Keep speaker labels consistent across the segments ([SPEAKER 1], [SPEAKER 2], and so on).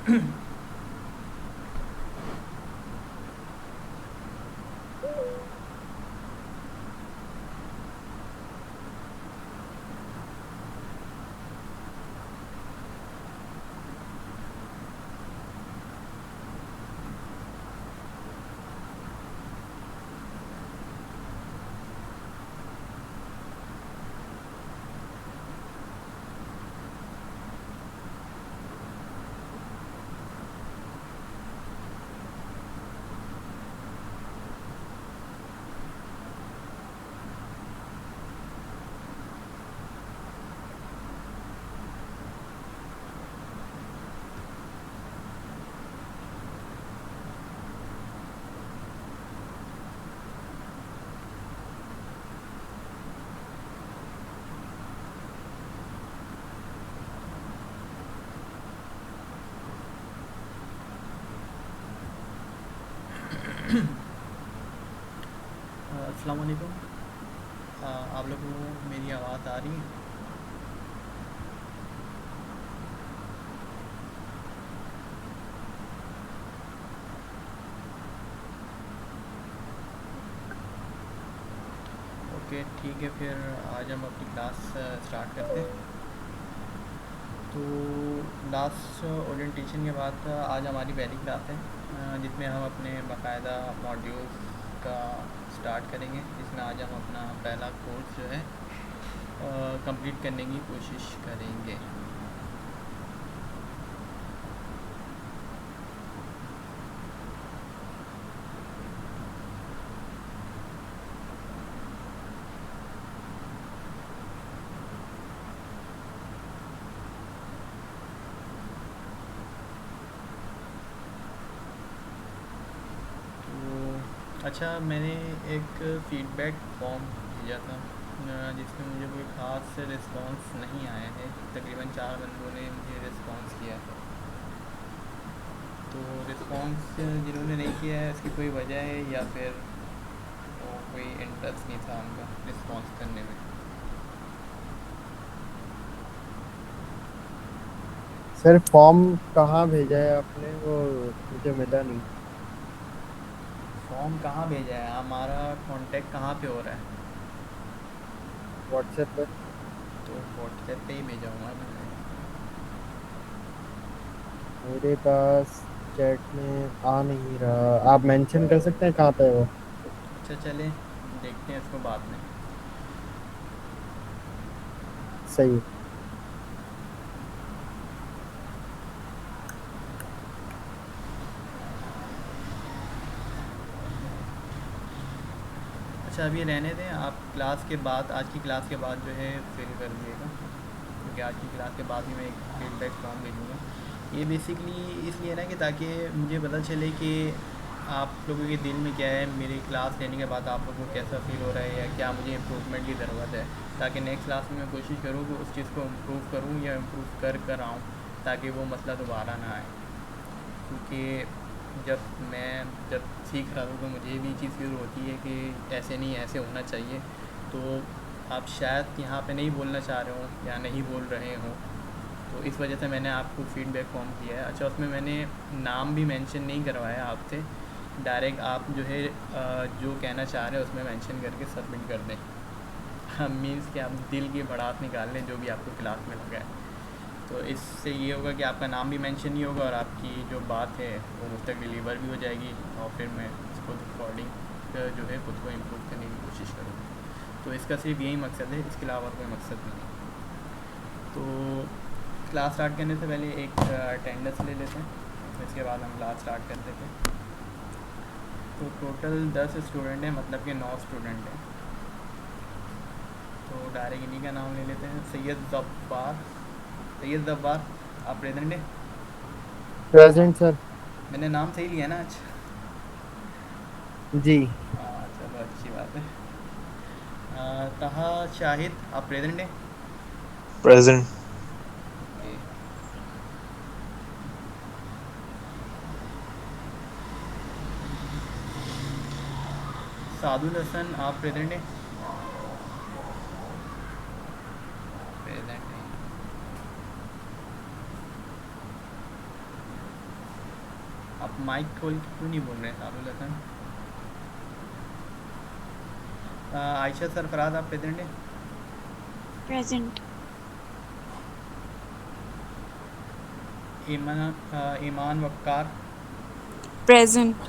[SPEAKER 1] अस्सलाम वालेकुम। आप लोगों को मेरी आवाज़ आ रही है? ओके ठीक है, फिर आज हम अपनी क्लास स्टार्ट करते हैं। तो लास्ट ओरिएंटेशन के बाद आज हमारी पहली क्लास है, जिसमें हम अपने बाकायदा मॉड्यूल्स का स्टार्ट करेंगे, जिसमें आज हम अपना पहला कोर्स जो है कंप्लीट करने की कोशिश करेंगे। तो अच्छा, मैंने एक फ़ीडबैक फॉर्म भेजा था, जिसमें मुझे कोई ख़ास रिस्पांस नहीं आया है। तकरीबन 4 बंदों ने मुझे रिस्पांस किया है। तो रिस्पांस जिन्होंने नहीं किया है, इसकी कोई वजह है या फिर वो कोई इंटरेस्ट नहीं था उनका रिस्पांस करने में?
[SPEAKER 2] सर फॉर्म कहाँ भेजा है आपने? वो मुझे मिला नहीं।
[SPEAKER 1] फॉर्म कहाँ भेजा है? हमारा कांटेक्ट कहाँ पे हो रहा है?
[SPEAKER 2] व्हाट्सएप पर।
[SPEAKER 1] तो व्हाट्सएप पे ही भेजा हुआ मैंने।
[SPEAKER 2] मेरे पास चैट में आ नहीं रहा। आप मेंशन कर सकते हैं कहाँ पे है वो?
[SPEAKER 1] अच्छा चलें, देखते हैं इसको बाद में।
[SPEAKER 2] सही है।
[SPEAKER 1] अच्छा अभी रहने दें, आप क्लास के बाद, आज की क्लास के बाद जो है फिल कर दिएगा, क्योंकि आज की क्लास के बाद ही मैं एक फीडबैक फॉर्म भेजूँगा। ये बेसिकली इसलिए ना कि ताकि मुझे पता चले कि आप लोगों के दिल में क्या है, मेरी क्लास लेने के बाद आप लोगों को कैसा फ़ील हो रहा है, या क्या मुझे इम्प्रूवमेंट की ज़रूरत है, ताकि नेक्स्ट क्लास में मैं कोशिश करूँ कि उस चीज़ को इम्प्रूव करूँ या इम्प्रूव कर आऊँ, ताकि वो मसला दोबारा ना आए। क्योंकि जब मैं जब सीख रहा था तो मुझे भी चीज़ फील होती है कि ऐसे नहीं, ऐसे होना चाहिए। तो आप शायद यहाँ पे नहीं बोलना चाह रहे हो या नहीं बोल रहे हो, तो इस वजह से मैंने आपको फ़ीडबैक फॉर्म किया है। अच्छा, उसमें मैंने नाम भी मेंशन नहीं करवाया आपसे, डायरेक्ट आप जो है जो कहना चाह रहे हो उसमें मेंशन करके सबमिट कर दें। मीन्स कि आप दिल की भड़ास निकाल लें जो भी आपको क्लास में लगा है। तो इससे ये होगा कि आपका नाम भी मेंशन नहीं होगा और आपकी जो बात है वो मुझ तक डिलीवर भी हो जाएगी, और फिर मैं उसको रिकॉर्डिंग जो है खुद को इम्प्रूव करने की कोशिश करूँगा। तो इसका सिर्फ यही मकसद है, इसके अलावा कोई मकसद नहीं है। तो क्लास स्टार्ट करने से पहले एक अटेंडेंस ले लेते हैं, इसके बाद हम क्लास स्टार्ट कर देते हैं। तो टोटल 10 स्टूडेंट हैं, मतलब कि 9 स्टूडेंट हैं। तो डायरेक्ट इन्हीं का नाम ले लेते हैं। सैयद जब्बार। सैयद जब्बार, आप प्रेजेंट हैं?
[SPEAKER 2] Present sir.
[SPEAKER 1] मैंने नाम सही लिया ना आज?
[SPEAKER 2] जी।
[SPEAKER 1] हाँ चलो, अच्छी बात है। तहा शाहिद, आप प्रेजेंट हैं?
[SPEAKER 3] प्रेजेंट।
[SPEAKER 1] ओके। सादुल हसन, आप प्रेजेंट हैं? प्रेजेंट हैं। माइक खोल के क्यों नहीं बोल रहे हैं साहब लसन? आयशा सरफराज आप प्रेजेंट हैं?
[SPEAKER 4] Present.
[SPEAKER 1] ईमान वक्कार,
[SPEAKER 4] Present.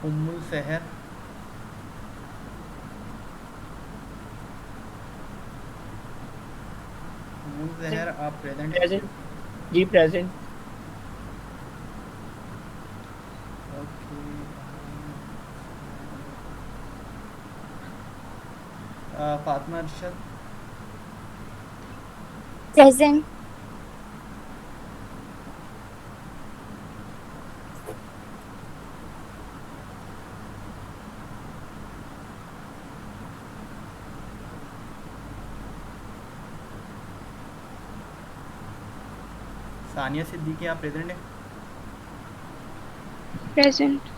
[SPEAKER 1] उम्मुल सहर, उम्मुल सहर आप प्रेजेंट हैं?
[SPEAKER 5] प्रेजेंट जी, present.
[SPEAKER 1] Okay. Fatima Arshad,
[SPEAKER 6] Present.
[SPEAKER 1] Saniya Siddiqui आप प्रेजेंट हैं?
[SPEAKER 4] Present.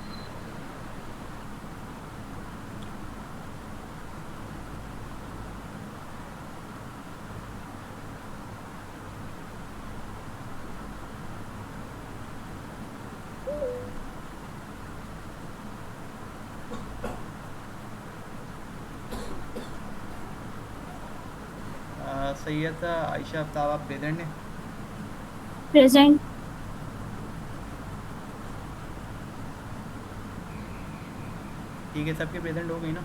[SPEAKER 1] सैयद आयशा आफ्ताब आप प्रेजेंट हैं?
[SPEAKER 6] Present.
[SPEAKER 1] ठीक है, सबके प्रेजेंट हो गई ना?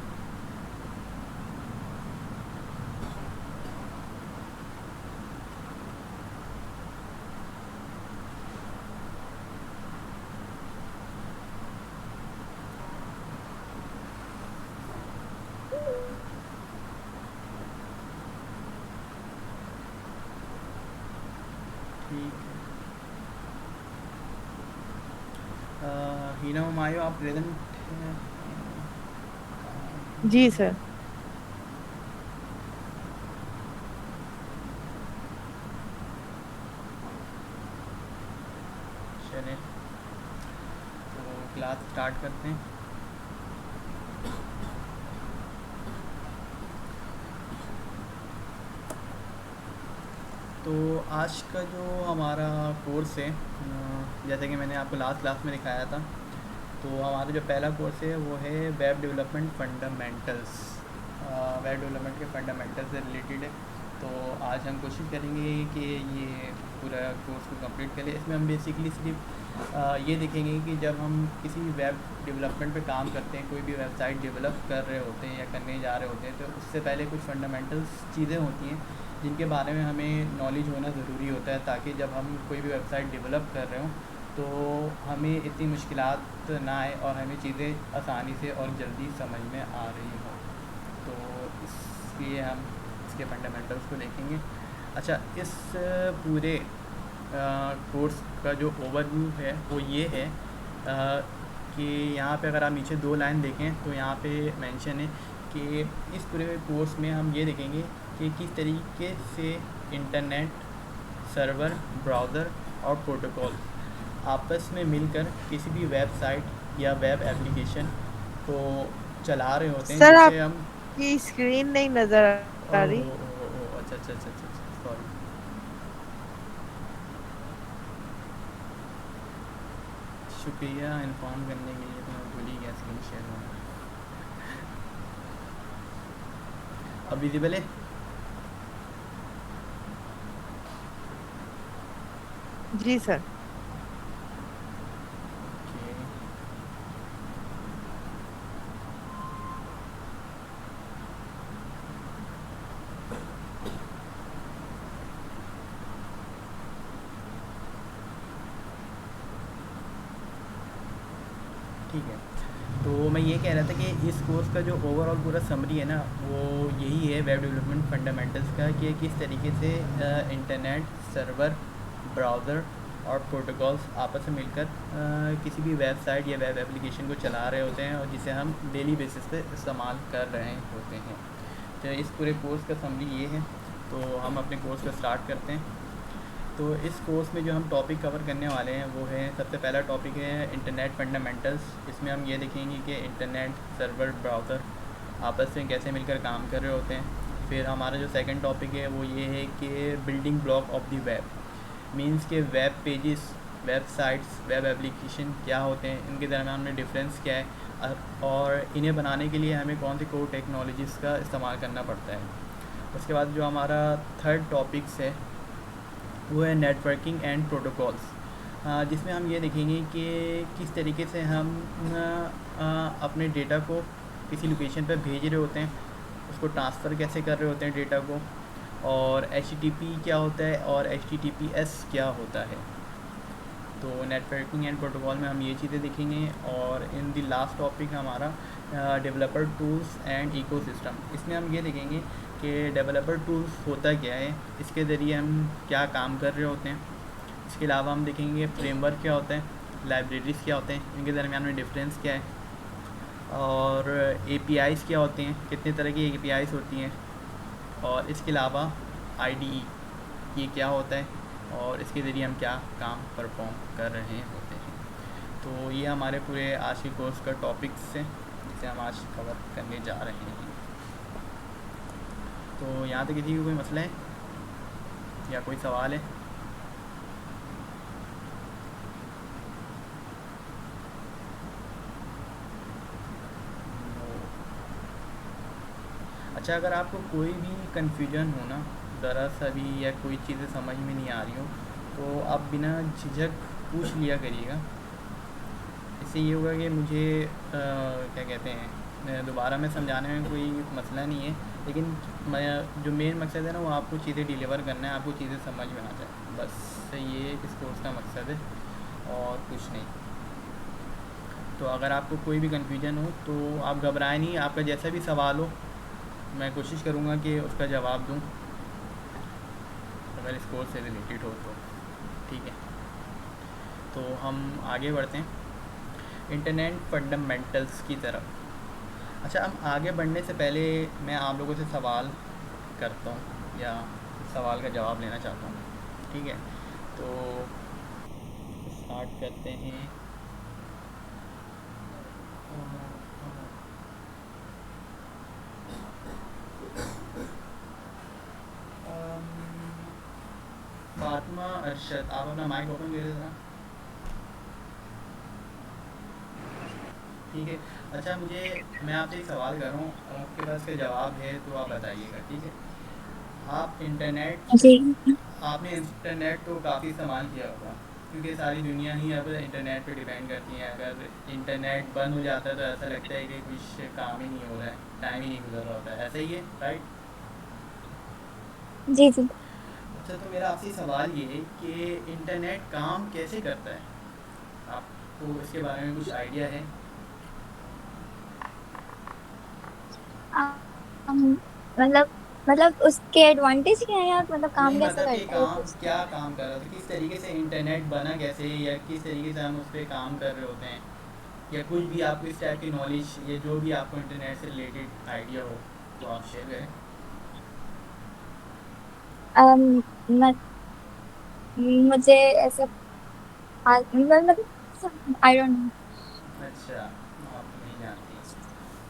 [SPEAKER 1] ठीक है। हीना हुमायूं आप प्रेजेंट हैं?
[SPEAKER 7] जी सर।
[SPEAKER 1] चलें, तो क्लास स्टार्ट करते हैं। तो आज का जो हमारा कोर्स है, जैसे कि मैंने आपको लास्ट क्लास में दिखाया था, तो हमारा जो पहला कोर्स है वो है web development fundamentals. Web development के फंडामेंटल से रिलेटेड है। तो आज हम कोशिश करेंगे कि ये पूरा कोर्स को कंप्लीट करें। इसमें हम बेसिकली सिर्फ ये देखेंगे कि जब हम किसी भी वेब डेवलपमेंट पे काम करते हैं, कोई भी वेबसाइट डेवलप कर रहे होते हैं या करने जा रहे होते हैं, तो उससे पहले कुछ फंडामेंटल्स चीज़ें होती हैं जिनके बारे में हमें नॉलेज होना ज़रूरी होता है, ताकि जब हम कोई भी वेबसाइट डेवलप कर रहे हों तो हमें इतनी मुश्किलात ना आए और हमें चीज़ें आसानी से और जल्दी समझ में आ रही हों। तो इसलिए हम इसके फंडामेंटल्स को देखेंगे। अच्छा, इस पूरे कोर्स का जो ओवरव्यू है वो ये है कि यहाँ पे अगर आप नीचे 2 लाइन देखें तो यहाँ पे मेंशन है कि इस पूरे कोर्स में हम ये देखेंगे कि किस तरीके से इंटरनेट, सर्वर, ब्राउज़र और प्रोटोकॉल आपस में मिलकर किसी भी वेबसाइट या वेब एप्लीकेशन को चला रहे होते हैं,
[SPEAKER 7] सर
[SPEAKER 1] जिसे हम
[SPEAKER 7] आपकी स्क्रीन नहीं नजर आ रही।
[SPEAKER 1] अच्छा अच्छा अच्छा अच्छा, सॉरी। शुक्रिया इन्फॉर्म करने के लिए, तो मैं भूल ही गया स्क्रीन शेयर होना। अब विजिबल है?
[SPEAKER 7] जी सर।
[SPEAKER 1] ओके। ठीक है, तो मैं ये कह रहा था कि इस कोर्स का जो ओवरऑल पूरा समरी है ना, वो यही है वेब डेवलपमेंट फंडामेंटल्स का, कि किस तरीके से इंटरनेट, सर्वर, ब्राउज़र और प्रोटोकॉल्स आपस में मिलकर किसी भी वेबसाइट या वेब एप्लीकेशन को चला रहे होते हैं और जिसे हम डेली बेसिस पे इस्तेमाल कर रहे होते हैं। तो इस पूरे कोर्स का समरी ये है। तो हम अपने कोर्स को स्टार्ट करते हैं। तो इस कोर्स में जो हम टॉपिक कवर करने वाले हैं वो है, सबसे पहला टॉपिक है इंटरनेट फंडामेंटल्स। इसमें हम ये देखेंगे कि इंटरनेट, सर्वर, ब्राउज़र आपस में कैसे मिलकर काम कर रहे होते हैं। फिर हमारा जो सेकंड टॉपिक है वो ये है कि building block of the web, means के web pages, websites, web application क्या होते हैं, इनके दरम्यान में डिफरेंस क्या है, और इन्हें बनाने के लिए हमें कौन सी कोर टेक्नोलॉजीज़ का इस्तेमाल करना पड़ता है। उसके बाद जो हमारा थर्ड टॉपिक्स है वो है नेटवर्किंग एंड प्रोटोकॉल्स, जिसमें हम ये देखेंगे कि किस तरीके से हम अपने डेटा को किसी लोकेशन पर भेज रहे होते हैं, उसको ट्रांसफ़र कैसे कर रहे होते हैं डेटा को, और HTTP क्या होता है और HTTPS क्या होता है। तो नेटवर्किंग एंड प्रोटोकॉल में हम ये चीज़ें देखेंगे। और इन द लास्ट टॉपिक हमारा डेवलपर टूल्स एंड इकोसिस्टम, इसमें हम ये देखेंगे कि डेवलपर टूल्स होता क्या है, इसके ज़रिए हम क्या काम कर रहे होते हैं। इसके अलावा हम देखेंगे फ्रेमवर्क क्या होता है, लाइब्रेरीज़ क्या होते हैं, इनके दरमियान में डिफरेंस क्या है, और APIs क्या होते हैं, कितने तरह की APIs होती हैं, और इसके अलावा IDE ये क्या होता है और इसके ज़रिए हम क्या काम परफॉर्म कर रहे होते हैं। तो ये हमारे पूरे आज के कोर्स का टॉपिक्स हैं जिसे हम आज कवर करने जा रहे हैं। तो यहाँ तक किसी को कोई मसला है या कोई सवाल है? अच्छा, अगर आपको कोई भी कन्फ्यूजन हो ना, ज़रा सा भी, या कोई चीज़ें समझ में नहीं आ रही हो, तो आप बिना झिझक पूछ लिया करिएगा। इससे ये होगा कि मुझे क्या कहते हैं, दोबारा में समझाने में कोई मसला नहीं है, लेकिन मैं जो मेन मकसद है ना वो आपको चीज़ें डिलीवर करना है, आपको चीज़ें समझ में आ जाए, बस ये इस कोर्स का मकसद है और कुछ नहीं। तो अगर आपको कोई भी कन्फ्यूजन हो तो आप घबराएं नहीं, आपका जैसा भी सवाल हो मैं कोशिश करूँगा कि उसका जवाब दूँ, अगर इस कोर्स से रिलेटेड हो तो। ठीक है, तो हम आगे बढ़ते हैं इंटरनेट फंडामेंटल्स की तरफ। अच्छा, हम आगे बढ़ने से पहले मैं आप लोगों से सवाल करता हूँ या सवाल का जवाब लेना चाहता हूँ। ठीक है, तो स्टार्ट करते हैं। फातिमा अरशद, आप अपना माइक ओपन कर देना। ठीक है, अच्छा मैं आपसे एक सवाल कर रहा हूँ, आपके पास का जवाब है तो आप बताइएगा। ठीक है, आप
[SPEAKER 6] जी।
[SPEAKER 1] आपने इंटरनेट तो काफ़ी इस्तेमाल किया होगा, क्योंकि सारी दुनिया ही अब इंटरनेट पे डिपेंड करती है। अगर इंटरनेट बंद हो जाता है तो ऐसा लगता है कि कुछ काम ही नहीं हो रहा है, टाइम ही नहीं गुजर रहा होता है, ऐसा ही है, राइट?
[SPEAKER 6] जी जी।
[SPEAKER 1] अच्छा, तो मेरा आपसे सवाल ये है कि इंटरनेट काम कैसे करता है, आपको इसके बारे में कुछ आइडिया है?
[SPEAKER 6] मतलब मतलब उसके एडवांटेज क्या है यार, मतलब काम
[SPEAKER 1] नहीं,
[SPEAKER 6] कैसे
[SPEAKER 1] मतलब कि
[SPEAKER 6] करता है ये
[SPEAKER 1] काम
[SPEAKER 6] पूछ।
[SPEAKER 1] क्या काम कर रहा था, किस तरीके से इंटरनेट बना कैसे, या किस तरीके से हम उस पर काम कर रहे होते हैं, या कुछ भी आपको इस टाइप की नॉलेज, या जो भी आपको इंटरनेट से रिलेटेड आइडिया हो तो आप शेयर करें।
[SPEAKER 6] म- मुझे ऐसा मतलब आई डोंट नो।
[SPEAKER 1] अच्छा, आप नहीं जानती।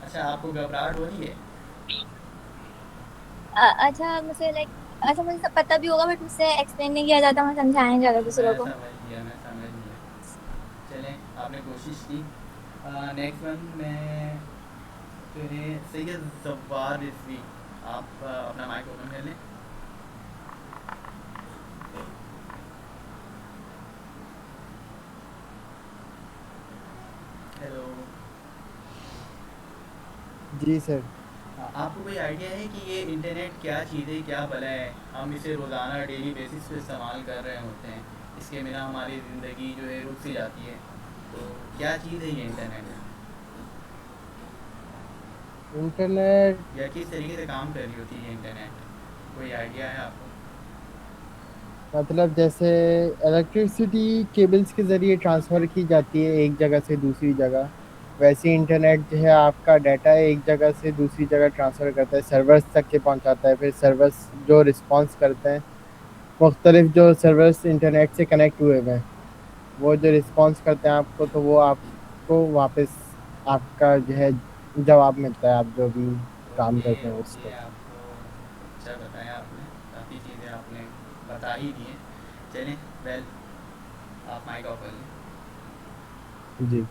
[SPEAKER 1] अच्छा, आपको घबराहट हो रही है?
[SPEAKER 6] अच्छा मुझे लाइक, अच्छा मुझे सब पता भी होगा बट मुझसे एक्सप्लेन नहीं किया जाता, मैं समझाया नहीं जाता दूसरों को।
[SPEAKER 1] मैं समझ गया। चलें, आपने कोशिश की। नेक्स्ट वन में तो है सैयद जब्बार रिजवी, आप अपना माइक ओपन कर लें। हेलो।
[SPEAKER 2] जी सर।
[SPEAKER 1] आपको कोई आइडिया है कि ये इंटरनेट क्या चीज़ है, क्या भला है, हम इसे रोज़ाना डेली बेसिस पे इस्तेमाल कर रहे होते हैं, इसके बिना हमारी ज़िंदगी जो है रुक सी जाती है, तो क्या चीज़ है ये इंटरनेट,
[SPEAKER 2] इंटरनेट
[SPEAKER 1] या किस तरीके से काम कर रही होती है ये इंटरनेट, कोई आइडिया है आपको?
[SPEAKER 2] मतलब जैसे इलेक्ट्रिसिटी केबल्स के जरिए ट्रांसफर की जाती है एक जगह से दूसरी जगह, वैसे इंटरनेट जो है आपका डाटा एक जगह से दूसरी जगह ट्रांसफर करता है, सर्वर्स तक के पहुंचाता है, फिर सर्वर्स जो रिस्पॉन्स करते हैं, मुख्तलिफ जो सर्वर्स इंटरनेट से कनेक्ट हुए हुए हैं वो जो रिस्पॉन्स करते हैं आपको, तो वो आपको वापस आपका जो है जवाब मिलता है, आप जो भी काम
[SPEAKER 1] ओके
[SPEAKER 2] करते हैं
[SPEAKER 1] ओके,
[SPEAKER 2] उसको।
[SPEAKER 1] आपको अच्छा बताया आपने, काफ़ी चीज़ें आपने बता ही दी हैं। चलें, वेल, आप माइक ऑफ कर लें।
[SPEAKER 2] जी।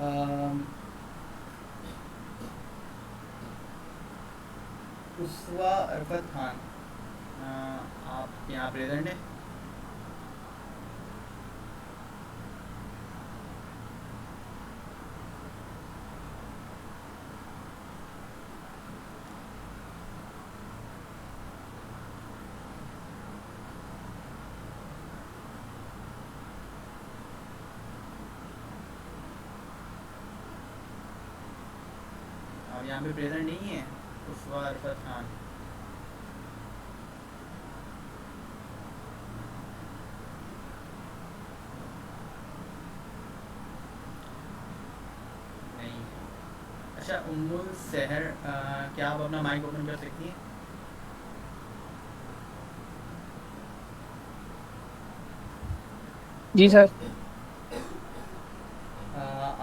[SPEAKER 1] अम, उसवा अरफत खान, आप यहाँ प्रेजेंट हैं? आप यहाँ पे प्रेजेंट नहीं हैं? उसवा अरफत खान। नहीं है। अच्छा, उम्मुल सहर, क्या आप अपना माइक ओपन कर सकती हैं?
[SPEAKER 5] जी सर।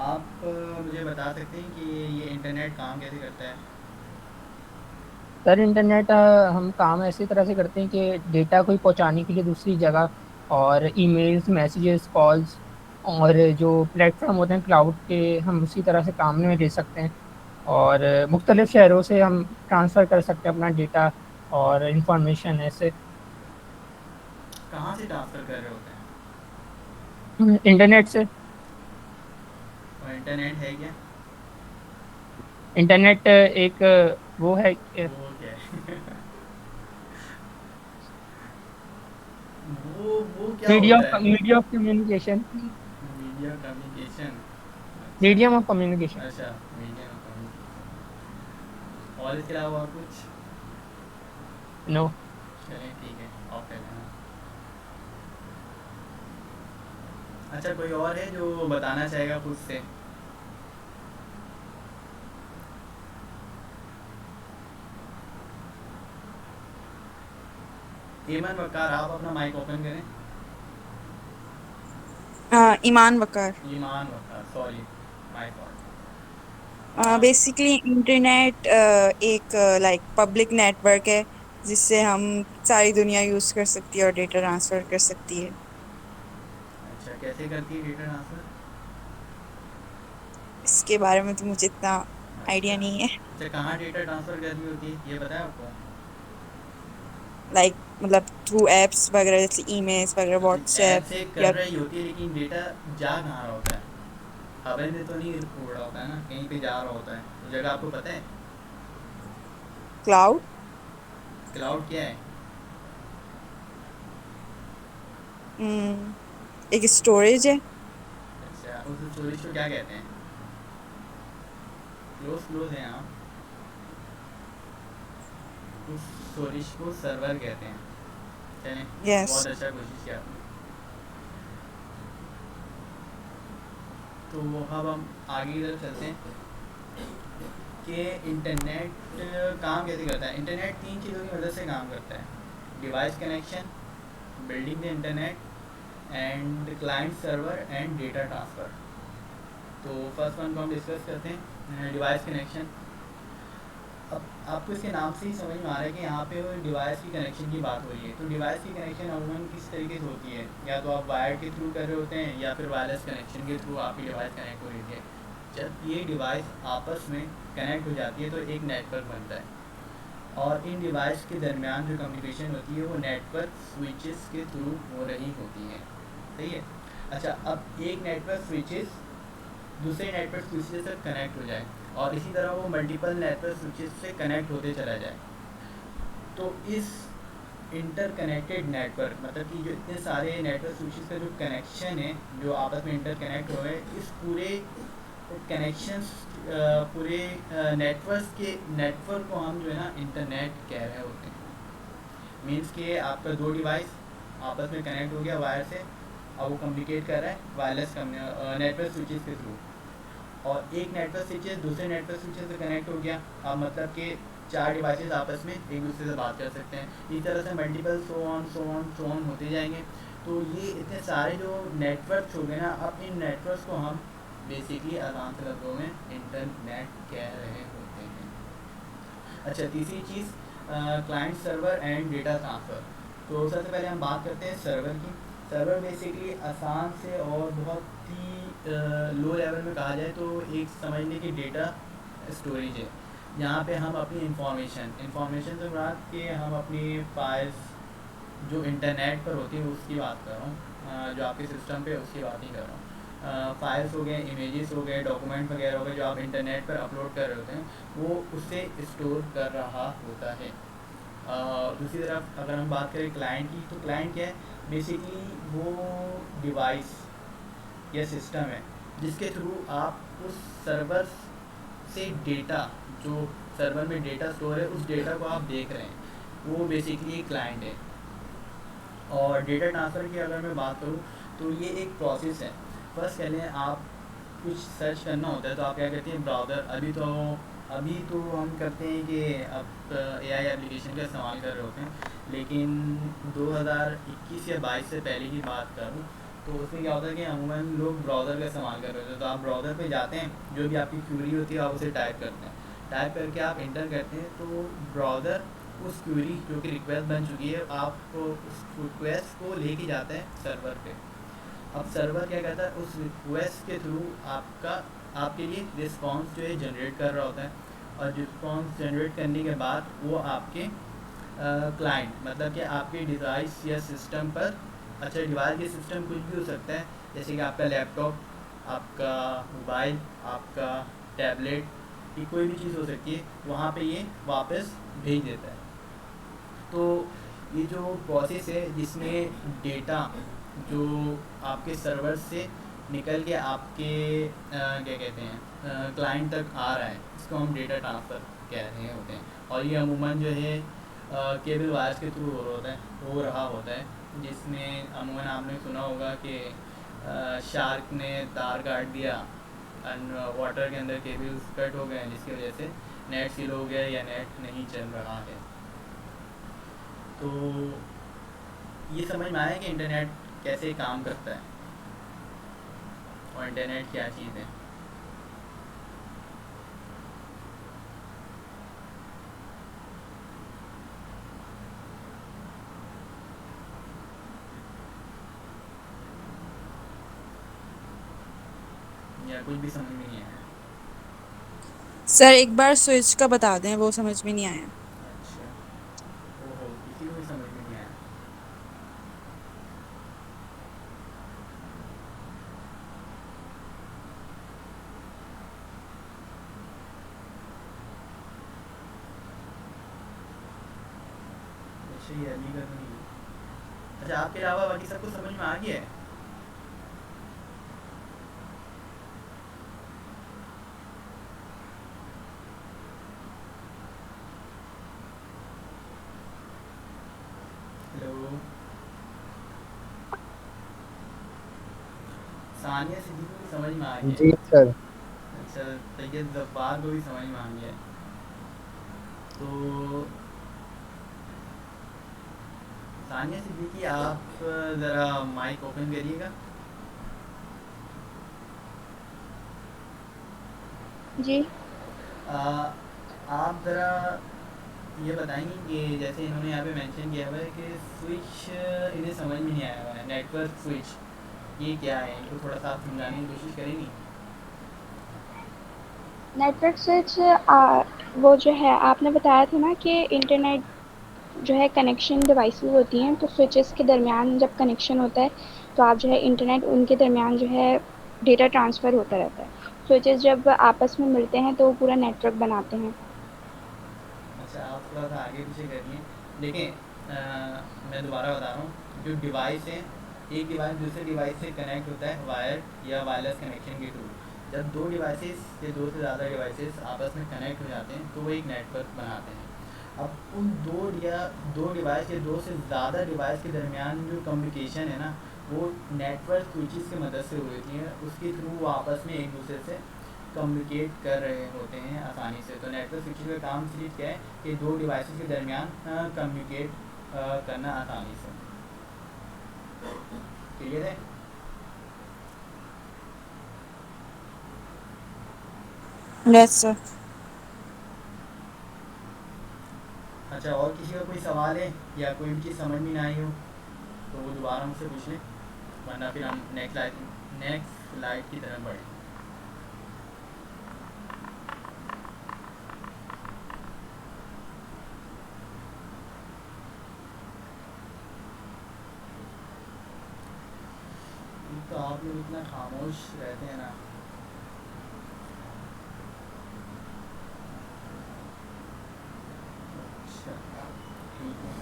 [SPEAKER 1] आप मुझे बता सकते हैं कि ये इंटरनेट काम कैसे करता है?
[SPEAKER 5] सर इंटरनेट हम काम ऐसी तरह से करते हैं कि डेटा कोई पहुंचाने के लिए दूसरी जगह, और ईमेल्स, मैसेजेस, कॉल्स, और जो प्लेटफॉर्म होते हैं क्लाउड के, हम उसी तरह से काम में ले सकते हैं। और मुख्तलिफ शहरों से हम ट्रांसफ़र कर सकते हैं अपना डेटा और इंफॉर्मेशन ऐसे।
[SPEAKER 1] कहाँ से ट्रांसफ़र कर रहे होते हैं?
[SPEAKER 5] इंटरनेट से।
[SPEAKER 1] और इंटरनेट है क्या?
[SPEAKER 5] इंटरनेट एक वो है,
[SPEAKER 1] वो क्या है? वो क्या होता है?
[SPEAKER 5] Media of communication.
[SPEAKER 1] Media communication.
[SPEAKER 5] Medium of communication.
[SPEAKER 1] अच्छा, मीडिया कम्युनिकेशन। और इसके अलावा और कुछ?
[SPEAKER 5] नो।
[SPEAKER 1] चलें, ठीक है, ऑफ कर लेना। अच्छा, कोई और है जो बताना चाहेगा खुद से? ईमान वकार, आप अपना माइक ओपन करें।
[SPEAKER 4] Iman Waqar.
[SPEAKER 1] Iman Waqar, sorry, my fault.
[SPEAKER 4] Basically internet एक लाइक पब्लिक नेटवर्क है जिससे हम सारी दुनिया यूज कर सकती है और डेटा ट्रांसफर कर सकती है।
[SPEAKER 1] अच्छा, कैसे करती है डेटा ट्रांसफ़र?
[SPEAKER 4] इसके बारे में तो मुझे इतना आइडिया
[SPEAKER 1] अच्छा।
[SPEAKER 4] नहीं है।
[SPEAKER 1] अच्छा, कहाँ डेटा ट्रांसफ़र करनी होती है, ये पता है आपको?
[SPEAKER 4] लाइक मतलब थ्रू एप्स वगैरह जैसे ईमेल्स वगैरह,
[SPEAKER 1] अच्छा, ऐप
[SPEAKER 4] व्हाट्सएप
[SPEAKER 1] से कर
[SPEAKER 4] या
[SPEAKER 1] रही होती है, लेकिन डेटा जा कहाँ रहा होता है? हवा में तो नहीं उड़ रहा होता है ना, कहीं पे जा रहा होता है, तो जगह आपको पता है?
[SPEAKER 4] क्लाउड।
[SPEAKER 1] क्लाउड क्या है?
[SPEAKER 4] एक स्टोरेज है।
[SPEAKER 1] अच्छा, उस स्टोरेज को क्या कहते हैं? क्लोज क्लोज है आप। उस स्टोरेज को सर्वर कहते हैं। चलें,
[SPEAKER 4] यस।
[SPEAKER 1] बहुत अच्छा कोशिश किया आपने। तो अब हम आगे की तरफ चलते हैं कि इंटरनेट काम कैसे करता है। इंटरनेट तीन चीज़ों की मदद से काम करता है: device connection, building the internet, and client server and data transfer. तो फर्स्ट वन को हम डिस्कस करते हैं, डिवाइस कनेक्शन। अब आपको इसके नाम से ही समझ में आ रहा है कि यहाँ पे डिवाइस की कनेक्शन की बात हो रही है। तो डिवाइस की कनेक्शन अमूमन किस तरीके से होती है? या तो आप वायर के थ्रू कर रहे होते हैं, या फिर वायरलेस कनेक्शन के थ्रू आपकी डिवाइस कनेक्ट हो रही है। जब ये डिवाइस आपस में कनेक्ट हो जाती है तो एक नेटवर्क बनता है, और इन डिवाइस के दरमियान जो कम्युनिकेशन होती है वो नेटवर्क स्विचेस के थ्रू हो रही होती है। सही है। अच्छा, अब एक नेटवर्क स्विचेस दूसरे नेटवर्क स्विचेस से कनेक्ट हो जाए, और इसी तरह वो मल्टीपल नेटवर्क स्विचेस से कनेक्ट होते चला जाए, तो इस इंटरकनेक्टेड नेटवर्क, मतलब कि जो इतने सारे नेटवर्क स्विचेस का जो कनेक्शन है, जो आपस में इंटरकनेक्ट हो गए, इस पूरे कनेक्शंस, पूरे नेटवर्क को हम जो है ना इंटरनेट कह रहे होते हैं। मीन्स कि आपका दो डिवाइस आपस में कनेक्ट हो गया वायर से, और वो कम्युनिकेट कर रहा है वायरलेस नेटवर्क स्विचेस के थ्रू, और एक नेटवर्क स्विचेस दूसरे नेटवर्क स्विचेस से कनेक्ट हो गया। अब मतलब कि चार डिवाइसेस आपस में एक दूसरे से बात कर सकते हैं। इस तरह से मल्टीपल सो ऑन होते जाएंगे। तो ये इतने सारे जो नेटवर्क्स हो गए ना, अब इन नेटवर्क्स को हम बेसिकली आसान से लफ्ज़ों में इंटरनेट कह रहे होते हैं। अच्छा, तीसरी चीज़, client server and data transfer. तो सबसे पहले हम बात करते हैं सर्वर की। सर्वर बेसिकली आसान से और बहुत ही लो लेवल में कहा जाए तो एक समझ लें कि डेटा स्टोरेज है। यहाँ पे हम अपनी इंफॉर्मेशन से मुराद कि हम अपनी फाइल्स जो इंटरनेट पर होती है उसकी बात कर रहा हूँ, जो आपके सिस्टम पे उसकी बात नहीं कर रहा हूँ। फाइल्स हो गए, इमेजेस हो गए, डॉक्यूमेंट वगैरह हो गए जो आप इंटरनेट पर अपलोड कर रहे होते हैं, वो उसे स्टोर कर रहा होता है। दूसरी तरफ अगर हम बात करें क्लाइंट की, तो क्लाइंट क्या है? बेसिकली वो डिवाइस या सिस्टम है जिसके थ्रू आप उस सर्वर से डेटा, जो सर्वर में डेटा स्टोर है, उस डेटा को आप देख रहे हैं, वो बेसिकली क्लाइंट है। और डेटा ट्रांसफ़र की अगर मैं बात करूँ तो ये एक प्रोसेस है। फर्स्ट कह लें आप कुछ सर्च करना होता है तो आप क्या करते हैं, ब्राउज़र। अभी तो हम करते हैं कि अब एआई एप्लीकेशन का इस्तेमाल कर रहे होते हैं, लेकिन 2021 या 22 से पहले की बात करूँ तो उसमें क्या होता है कि अमूमन लोग ब्राउज़र का इस्तेमाल कर रहे होते हैं। तो आप ब्राउज़र पे जाते हैं, जो भी आपकी क्यूरी होती है आप उसे टाइप करते हैं, टाइप करके आप इंटर करते हैं, तो ब्राउज़र उस क्यूरी जो कि रिक्वेस्ट बन चुकी है, आपको उस रिक्वेस्ट को लेके जाता है सर्वर पे। अब सर्वर क्या करता है, उस रिक्वेस्ट के थ्रू आपके लिए रिस्पांस जो है जनरेट कर रहा होता है, और रिस्पांस जनरेट करने के बाद वो आपके क्लाइंट, मतलब कि आपके डिवाइस या सिस्टम पर, अच्छा डिवाइस या सिस्टम कुछ भी हो सकता है, जैसे कि आपका लैपटॉप, आपका मोबाइल, आपका टैबलेट, ये कोई भी चीज़ हो सकती है, वहाँ पे ये वापस भेज देता है। तो ये जो प्रोसेस है जिसमें डेटा जो आपके सर्वर से निकल के आपके क्या कहते हैं क्लाइंट तक आ रहा है, इसको हम डेटा ट्रांसफ़र कह रहे होते हैं। और ये अमूमन जो है केबल वायर्स के थ्रू हो रहा होता है, जिसमें अमूमन आपने सुना होगा कि शार्क ने तार काट दिया एंड वाटर के अंदर केबल्स कट हो गए, जिसकी वजह से नेट सील हो गया या नेट नहीं चल रहा है। तो ये समझ में आया कि इंटरनेट कैसे काम करता है और इंटरनेट क्या चीज़ है। या कुछ भी समझ में नहीं आया?
[SPEAKER 4] सर एक बार स्विच का बता दें, वो समझ में नहीं आया।
[SPEAKER 1] अच्छा, ओहो, किसी को भी समझ में नहीं आया। अच्छा, ये अली का नहीं है। अच्छा, आपके अलावा बाकी सबको समझ में आ गया है? हेलो, सानिया सिद्दीकी को भी समझ में आ गया
[SPEAKER 2] जी
[SPEAKER 1] है?
[SPEAKER 2] सर।
[SPEAKER 1] अच्छा, तैयद जब्बार को भी समझ में आ गया है। तो सानिया सिद्दीकी, आप ज़रा माइक ओपन करिएगा।
[SPEAKER 6] जी।
[SPEAKER 1] आप ज़रा ये बताएंगे कि जैसे इन्होंने यहाँ पे मेंशन किया हुआ है कि स्विच इन्हें समझ में नहीं आया हुआ है, नेटवर्क स्विच, ये क्या है? इनको थोड़ा सा आप समझाने की कोशिश करेंगी?
[SPEAKER 6] नेटवर्क स्विच वो जो है आपने बताया था ना कि इंटरनेट जो है कनेक्शन डिवाइसेस होती हैं, तो स्विचेस के दरमियान जब कनेक्शन होता है तो आप जो है इंटरनेट उनके दरमियान जो है डेटा ट्रांसफ़र होता रहता है। स्विचेस जब आपस में मिलते हैं तो वो पूरा नेटवर्क बनाते हैं।
[SPEAKER 1] अच्छा, आप थोड़ा सा आगे पीछे करिए। देखें, मैं दोबारा बता रहा हूँ, जो डिवाइस है, एक डिवाइस दूसरे डिवाइस से कनेक्ट होता है वायर या वायरलेस कनेक्शन के थ्रू। जब दो डिवाइसेस या दो से ज़्यादा डिवाइसेस आपस में कनेक्ट हो जाते हैं तो वो एक नेटवर्क बनाते हैं। अब उन दो डिवाइस या दो से ज़्यादा डिवाइस के दरमियान जो कम्युनिकेशन है ना, वो नेटवर्क स्विचेस की मदद से होती है। उसके थ्रू वो आपस में एक दूसरे से कम्युनिकेट कर रहे होते हैं आसानी से। तो नेटवर्क स्विचिंग का काम सिर्फ क्या है कि दो डिवाइसेस के दरमियान कम्युनिकेट करना आसानी से। क्लियर है?
[SPEAKER 4] Yes sir.
[SPEAKER 1] अच्छा, और किसी का कोई सवाल है या कोई भी चीज़ समझ में ना आई हो तो वो दोबारा मुझसे पूछ लें, वरना फिर हम नेक्स्ट स्लाइड की तरफ बढ़ें। तो आप लोग इतना खामोश रहते हैं ना। अच्छा, ठीक है,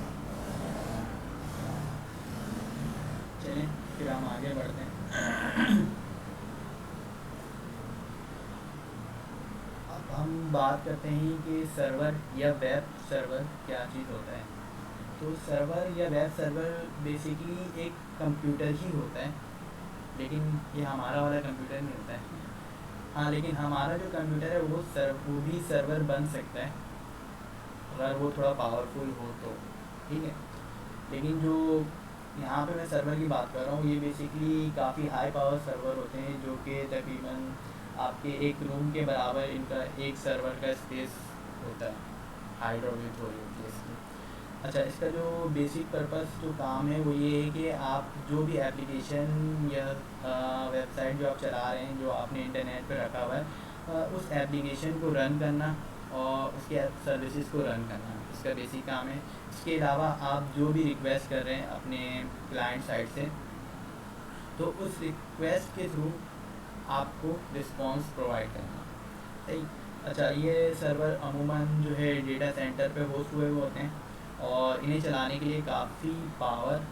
[SPEAKER 1] चलें फिर हम आगे बढ़ते हैं। अब हम बात करते हैं कि सर्वर या वेब सर्वर क्या चीज़ होता है। तो सर्वर या वेब सर्वर बेसिकली एक कंप्यूटर ही होता है, लेकिन ये हमारा वाला कंप्यूटर नहीं होता है। हाँ, लेकिन हमारा जो कंप्यूटर है वो भी सर्वर बन सकता है अगर वो थोड़ा पावरफुल हो तो, ठीक है। लेकिन जो यहाँ पे मैं सर्वर की बात कर रहा हूँ, ये बेसिकली काफ़ी हाई पावर सर्वर होते हैं जो कि तकरीबन आपके एक रूम के बराबर इनका एक सर्वर का स्पेस होता है, हाइट और विड्थ हो रही होती है इसकी। अच्छा, इसका जो बेसिक पर्पस जो काम है वो ये है कि आप जो भी एप्लीकेशन या वेबसाइट जो आप चला रहे हैं, जो आपने इंटरनेट पर रखा हुआ है, उस एप्लीकेशन को रन करना और उसके सर्विसेज को रन करना, इसका बेसिक काम है। इसके अलावा आप जो भी रिक्वेस्ट कर रहे हैं अपने क्लाइंट साइड से, तो उस रिक्वेस्ट के थ्रू आपको रिस्पांस प्रोवाइड करना, सही। अच्छा, ये सर्वर अमूमन जो है डेटा सेंटर पे होस्ट हुए होते हैं और इन्हें चलाने के लिए काफ़ी पावर,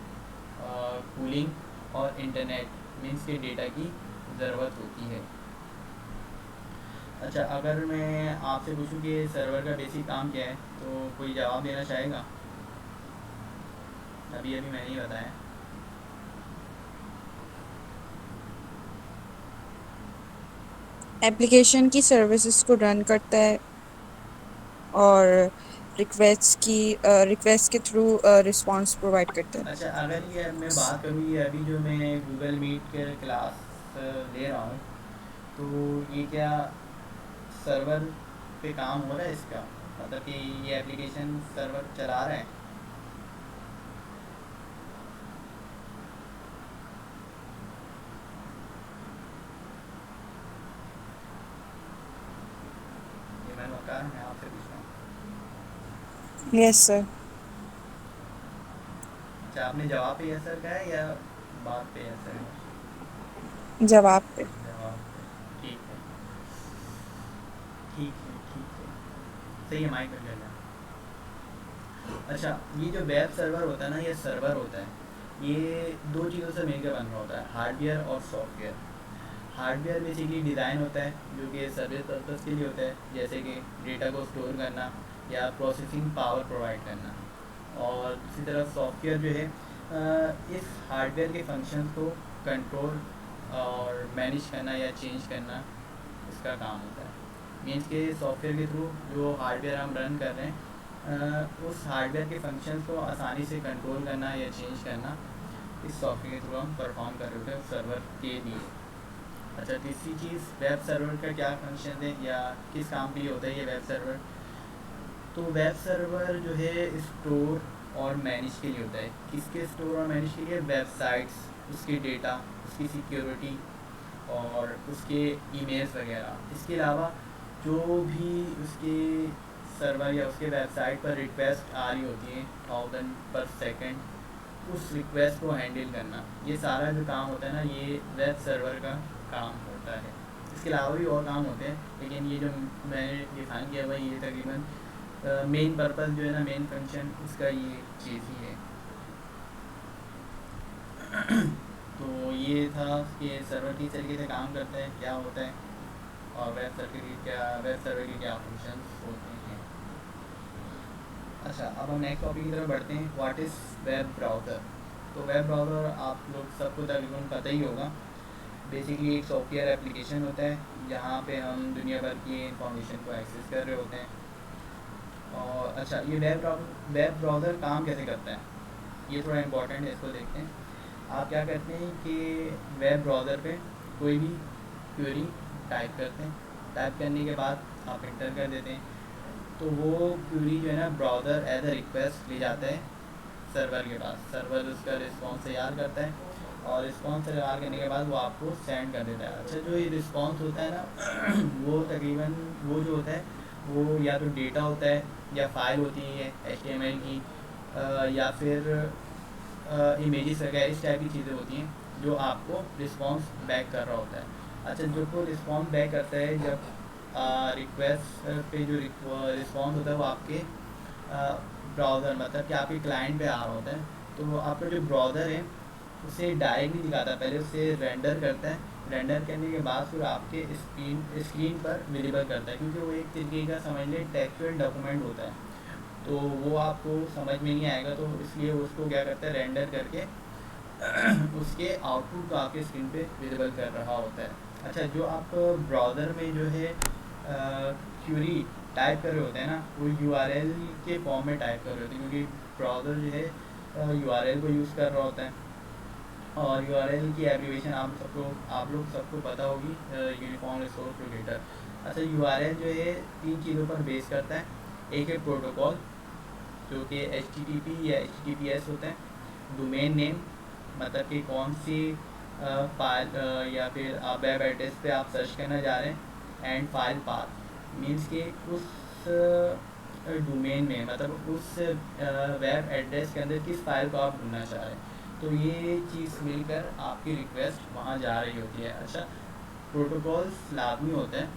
[SPEAKER 1] कूलिंग और इंटरनेट मीन्स के डेटा की ज़रूरत होती है। अच्छा, अगर मैं आपसे पूछूं कि सर्वर का बेसिक काम क्या है तो कोई जवाब देना चाहेगा? अभी मैंने ही बताया।
[SPEAKER 4] एप्लीकेशन की सर्विसेज को रन करता है और रिक्वेस्ट के थ्रू रिस्पांस प्रोवाइड करता है।
[SPEAKER 1] अच्छा, अगर ये मैं बात करूँ, ये अभी जो मैं गूगल मीट के क्लास ले रहा हूँ, तो ये क्या सर्वर पे काम हो रहा है इसका? मतलब कि ये एप्लीकेशन सर्वर चला रहा है? ये मैं वकार मैं आपसे पूछ रहा हूँ।
[SPEAKER 4] Yes sir.
[SPEAKER 1] अच्छा, आपने जवाब पे यस सर कहा है या बात पे यस सर है?
[SPEAKER 4] जवाब पे।
[SPEAKER 1] जवाब पे, ठीक है, ठीक है, ठीक है, सही है, माइक में कर लेना। अच्छा, ये जो वेब सर्वर होता है ना, ये सर्वर होता है, ये दो चीज़ों से मिलकर बन रहा होता है, हार्डवेयर और सॉफ्टवेयर। हार्डवेयर बेसिकली डिज़ाइन होता है जो कि सर्विस पर्पज़ के लिए होता है, जैसे कि डेटा को स्टोर करना या प्रोसेसिंग पावर प्रोवाइड करना। और दूसरी तरफ सॉफ्टवेयर जो है इस हार्डवेयर के फंक्शंस को कंट्रोल और मैनेज करना या चेंज करना, इसका काम होता है। मीन्स के सॉफ्टवेयर के थ्रू जो हार्डवेयर हम रन कर रहे हैं, उस हार्डवेयर के फंक्शंस को आसानी से कंट्रोल करना या चेंज करना, इस सॉफ्टवेयर के थ्रू हम परफॉर्म कर रहे होते हैं सर्वर के लिए। अच्छा, तीसरी चीज़, वेब सर्वर का क्या फंक्शन है या किस काम के लिए होता है ये वेब सर्वर? तो वेब सर्वर जो है स्टोर और मैनेज के लिए होता है। किसके स्टोर और मैनेज के लिए? वेबसाइट्स, उसके डेटा, उसकी सिक्योरिटी और उसके ईमेल्स वगैरह। इसके अलावा जो भी उसके सर्वर या उसके वेबसाइट पर रिक्वेस्ट आ रही होती है 1000 पर सेकंड, उस रिक्वेस्ट को हैंडल करना, ये सारा जो काम होता है ना, ये वेब सर्वर का काम होता है। इसके अलावा भी और काम होते हैं, लेकिन ये जो मैंने डिफाइन किया हुआ ये तकरीबन मेन पर्पस जो है ना, मेन फंक्शन उसका ये चीज़ ही है। तो ये था कि सर्वर किस तरीके से काम करता है, क्या होता है, और वेब सर्वर के क्या फंक्शन होते हैं। अच्छा, अब हम नेक्स्ट टॉपिक की तरफ बढ़ते हैं, व्हाट इज़ वेब ब्राउज़र। तो वेब ब्राउज़र आप लोग सबको तकरीबन पता ही होगा। बेसिकली एक सॉफ्टवेयर एप्लीकेशन होता है जहाँ पे हम दुनिया भर की इंफॉर्मेशन को एक्सेस कर रहे होते हैं। और अच्छा, ये वेब ब्राउज़र काम कैसे करता है, ये थोड़ा इम्पोर्टेंट है, इसको देखते हैं। आप क्या करते हैं कि वेब ब्राउज़र पे कोई भी क्वेरी टाइप करते हैं, टाइप करने के बाद आप इंटर कर देते हैं, तो वो क्यूरी जो है ना ब्राउज़र एज अ रिक्वेस्ट ले जाता है सर्वर के पास। सर्वर उसका रिस्पॉन्स तैयार करता है और रिस्पॉन्स तैयार करने के बाद वो आपको सेंड कर देता है। अच्छा, जो ये रिस्पॉन्स होता है ना वो तकरीबन वो जो होता है वो या तो डेटा होता है या फाइल होती है HTML की, या फिर इमेजेस वगैरह इस टाइप की चीज़ें होती हैं जो आपको रिस्पॉन्स बैक कर रहा होता है। अच्छा, जो को रिस्पॉन्स बैक करता है जब रिक्वेस्ट पे जो रिस्पॉन्स होता है वो आपके ब्राउज़र मतलब कि आपके क्लाइंट पे आ रहा होता है। तो आपका जो ब्राउज़र है उसे डायरेक्ट नहीं दिखाता, पहले उसे रेंडर करता है। रेंडर करने के बाद फिर आपके स्क्रीन पर विजिबल करता है, क्योंकि वो एक तरीके का समझ लें टेक्सचुअल डॉक्यूमेंट होता है, तो वो आपको समझ में नहीं आएगा। तो इसलिए वो उसको क्या करता है, रेंडर करके उसके आउटपुट को आपके स्क्रीन पे विजिबल कर रहा होता है। अच्छा, जो आप ब्राउज़र में जो है क्यूरी टाइप कर रहे होते हैं ना, वो URL के फॉर्म में टाइप कर रहे होते हैं, क्योंकि ब्राउज़र जो है URL को यूज़ कर रहा होता है। और URL की एब्रीवेशन आप लोग सबको पता होगी, यूनिफॉर्म रिसोर्स लोकेटर। अच्छा, URL जो है 3 चीज़ों पर बेस करता है। एक है प्रोटोकॉल जो कि HTTP या HTTPS होता है। डोमेन नेम मतलब कि कौन सी फाइल या फिर वेब एड्रेस पे आप सर्च करना जा रहे हैं। एंड फाइल पाथ मीन्स कि उस डोमेन में मतलब उस वेब एड्रेस के अंदर किस फाइल को आप ढूंढना चाह रहे हैं। तो ये चीज़ मिलकर आपकी रिक्वेस्ट वहाँ जा रही होती है। अच्छा, प्रोटोकॉल्स लाजमी होते हैं,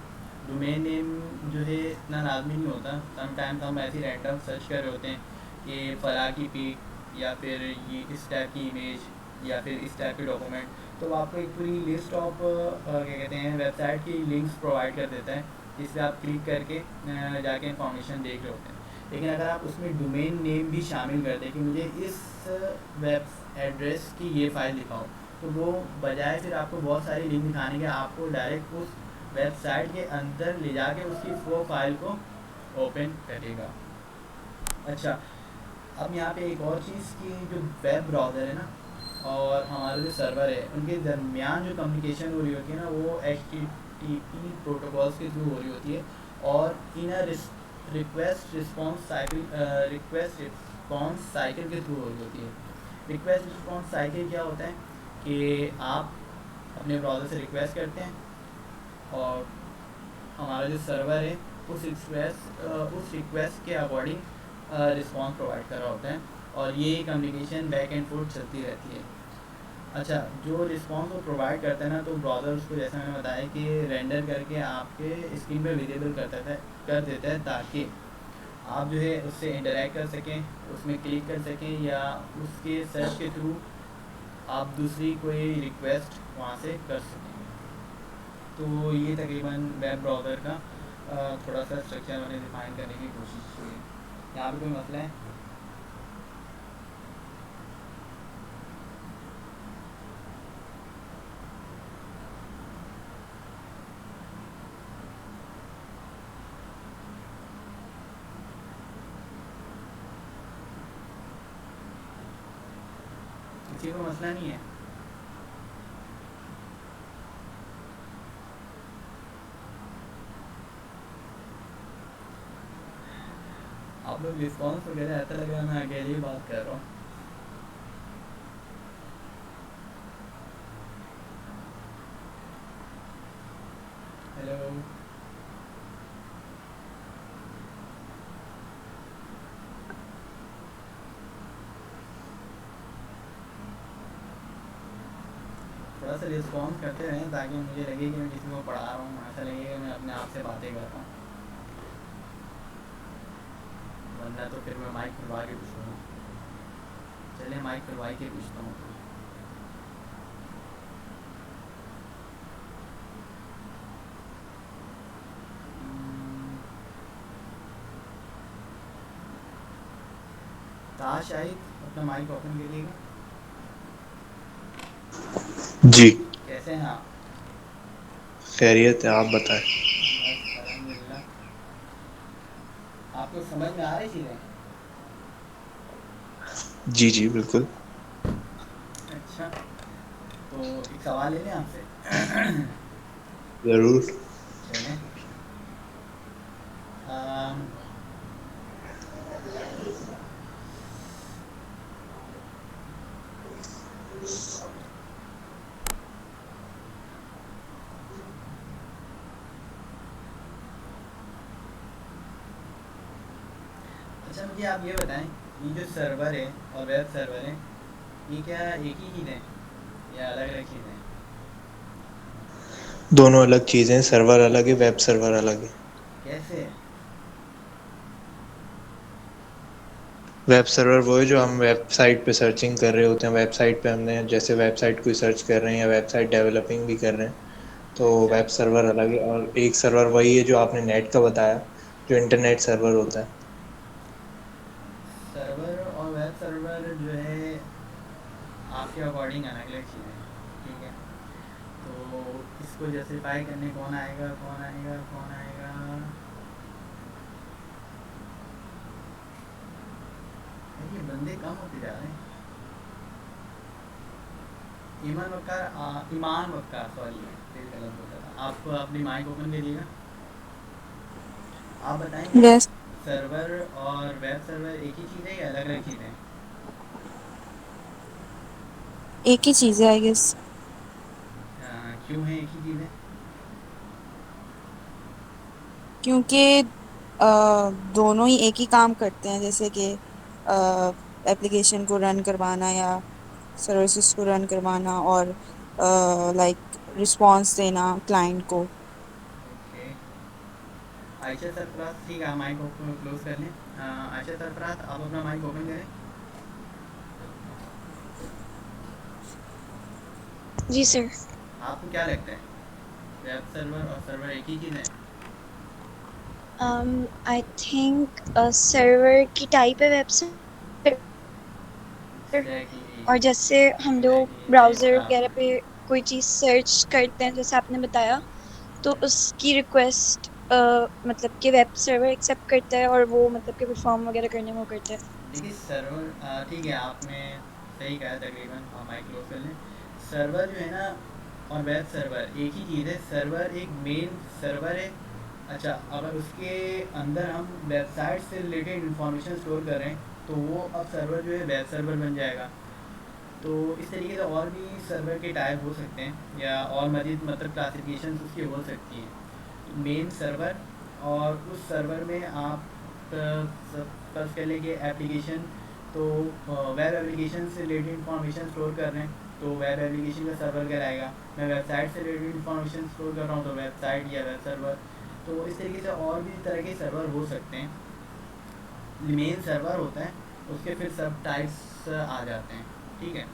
[SPEAKER 1] डोमेन नेम जो है इतना लाजमी नहीं होता। समटाइम्स हम ऐसी रैंडम सर्च कर रहे होते हैं कि फला की पिक या फिर ये इस टाइप की इमेज या फिर इस टाइप के डॉक्यूमेंट, तो वो आपको एक पूरी लिस्ट ऑफ क्या कहते हैं वेबसाइट की लिंक्स प्रोवाइड कर देता है, जिससे आप क्लिक करके जाके इंफॉर्मेशन देख रहे होते हैं। लेकिन अगर आप उसमें डोमेन नेम भी शामिल कर दें कि मुझे इस वेब एड्रेस की ये फ़ाइल दिखाओ, तो वो बजाय फिर आपको बहुत सारी लिंक दिखाने के आपको डायरेक्ट उस वेबसाइट के अंदर ले जाके उसकी वो फाइल को ओपन करेगा। अच्छा, अब यहाँ पे एक और चीज़ की जो वेब ब्राउज़र है ना और हमारा जो सर्वर है उनके दरमियान जो कम्युनिकेशन हो रही होती है ना, वो HTTP प्रोटोकॉल्स के थ्रू हो रही होती है। और इन रिक्वेस्ट रिस्पॉन्स साइकिल के थ्रू हो रही होती है। रिक्वेस्ट रिस्पॉन्स साइकिल क्या होता है कि आप अपने ब्राउज़र से रिक्वेस्ट करते हैं और हमारा जो सर्वर है उस रिक्वेस्ट के अकॉर्डिंग रिस्पॉन्स प्रोवाइड कर रहा होता है, और ये कम्युनिकेशन बैक एंड फोर्थ चलती रहती है। अच्छा, जो रिस्पॉन्स वो प्रोवाइड करता है ना, तो ब्राउज़र उसको जैसा मैंने बताया कि रेंडर करके आपके स्क्रीन पे विजिबल कर देता है, ताकि आप जो है उससे इंटरेक्ट कर सकें, उसमें क्लिक कर सकें, या उसके सर्च के थ्रू आप दूसरी कोई रिक्वेस्ट वहाँ से कर सकें। तो ये तकरीबन वेब ब्राउज़र का थोड़ा सा स्ट्रक्चर मैंने डिफाइन करने की कोशिश की है। यहाँ पे कोई मसला है? किसी को मसला नहीं है? आप लोग रिस्पॉन्स वगैरह ऐसा लग रहा है मैं अकेले ही बात कर रहा हूँ। हेलो, थोड़ा सा रिस्पॉन्स करते रहें ताकि मुझे लगे कि मैं किसी को पढ़ा रहा हूँ, ऐसा लगे कि मैं अपने आप से बातें कर रहा हूँ, वरना तो फिर मैं माइक खुलवा के पूछूँगा। चलिए माइक खुलवा के पूछता हूँ। ताश शाहिद अपना माइक ओपन करिएगा।
[SPEAKER 3] जी,
[SPEAKER 1] कैसे हैं आप?
[SPEAKER 3] खैरियत है, आप बताएं।
[SPEAKER 1] बस अल्हम्दुलिल्लाह। आपको समझ में आ रही चीज़ें?
[SPEAKER 3] जी जी बिल्कुल।
[SPEAKER 1] अच्छा, तो एक सवाल ले लें आपसे?
[SPEAKER 3] ज़रूर।
[SPEAKER 1] चलें। अच्छा मुझे आप ये बताएं, ये जो सर्वर है और वेब सर्वर है, ये क्या एक ही चीज़ है या अलग अलग चीज़ें हैं?
[SPEAKER 3] दोनों अलग चीज़ें हैं, सर्वर अलग है, वेब सर्वर अलग है।
[SPEAKER 1] कैसे?
[SPEAKER 3] वेब सर्वर वो है जो हम वेबसाइट पे सर्चिंग कर रहे होते हैं, वेबसाइट पे हमने जैसे वेबसाइट कोई सर्च कर रहे हैं या वेबसाइट डेवलपिंग भी कर रहे हैं, तो
[SPEAKER 1] अच्छा,
[SPEAKER 3] वेब सर्वर अलग है। और एक सर्वर वही है जो आपने नेट का बताया, जो इंटरनेट सर्वर होता है।
[SPEAKER 1] सर्वर और वेब सर्वर जो है आपके अकॉर्डिंग अलग अलग चीज़ें हैं, ठीक है? तो इसको जस्टिफाई करने कौन आएगा, कौन आएगा, कौन आएगा? ये बंदे कम होते जा रहे हैं। ईमान वक्कार, सॉरी फिर गलत बोला था। आप अपनी माइक ओपन करिएगा। आप बताएंगे
[SPEAKER 4] यस,
[SPEAKER 1] सर्वर और वेब सर्वर एक ही चीज़ है या अलग अलग चीज़ें हैं?
[SPEAKER 4] एक ही चीज़ है आई गेस।
[SPEAKER 1] क्यों है एक ही चीज़ है?
[SPEAKER 4] क्योंकि दोनों ही एक ही काम करते हैं, जैसे कि एप्लीकेशन को रन करवाना या सर्विसेज को रन करवाना और लाइक रिस्पॉन्स देना क्लाइंट को।
[SPEAKER 1] ओके। आयशा सरफराज, ठीक है, आप माइक ओपन क्लोज कर लें। आयशा सरफराज, आप अपना माइक ओपन करें।
[SPEAKER 6] जी सर।
[SPEAKER 1] आपको क्या लगता है वेब सर्वर और सर्वर एक ही चीज़ है?
[SPEAKER 6] आई थिंक सर्वर की टाइप है वेबसाइट,
[SPEAKER 1] एग्जैक्टली,
[SPEAKER 6] और जैसे हम लोग
[SPEAKER 1] एग्जैक्टली सही
[SPEAKER 6] ब्राउज़र
[SPEAKER 1] बोला
[SPEAKER 6] वगैरह
[SPEAKER 1] आपने।
[SPEAKER 6] पे कोई चीज़ सर्च करते हैं जैसे आपने बताया, तो उसकी रिक्वेस्ट मतलब कि वेब सर्वर एक्सेप्ट करता है और वो मतलब कि परफॉर्म वगैरह करने में वो करता है।
[SPEAKER 1] देखिए सर्वर, ठीक है, आपने सही कहा तकरीबन, आप माइक क्लोज कर लें। सर्वर जो है ना और वेब सर्वर एक ही चीज़ है। सर्वर एक मेन सर्वर है। अच्छा, अगर उसके अंदर हम वेबसाइट से रिलेटेड इंफॉर्मेशन स्टोर कर रहे हैं तो वो अब सर्वर जो है वेब सर्वर बन जाएगा। तो इस तरीके से और भी सर्वर के टाइप हो सकते हैं या और मजीद मतलब क्लासिफिकेशन उसकी हो सकती हैं। मेन सर्वर, और उस सर्वर में आप फर्स्ट कर लेंगे एप्लीकेशन, तो वेब एप्लीकेशन से रिलेटेड इंफॉर्मेशन स्टोर कर रहे हैं तो वेब एप्लीकेशन का सर्वर कहलाएगा। मैं वेबसाइट से रिलेटेड इंफॉर्मेशन स्टोर कर रहा हूँ तो वेबसाइट या वेब सर्वर। तो इस तरीके से और भी तरह के सर्वर हो सकते हैं। मेन सर्वर होता है, उसके फिर सब टाइप्स आ जाते हैं, ठीक है?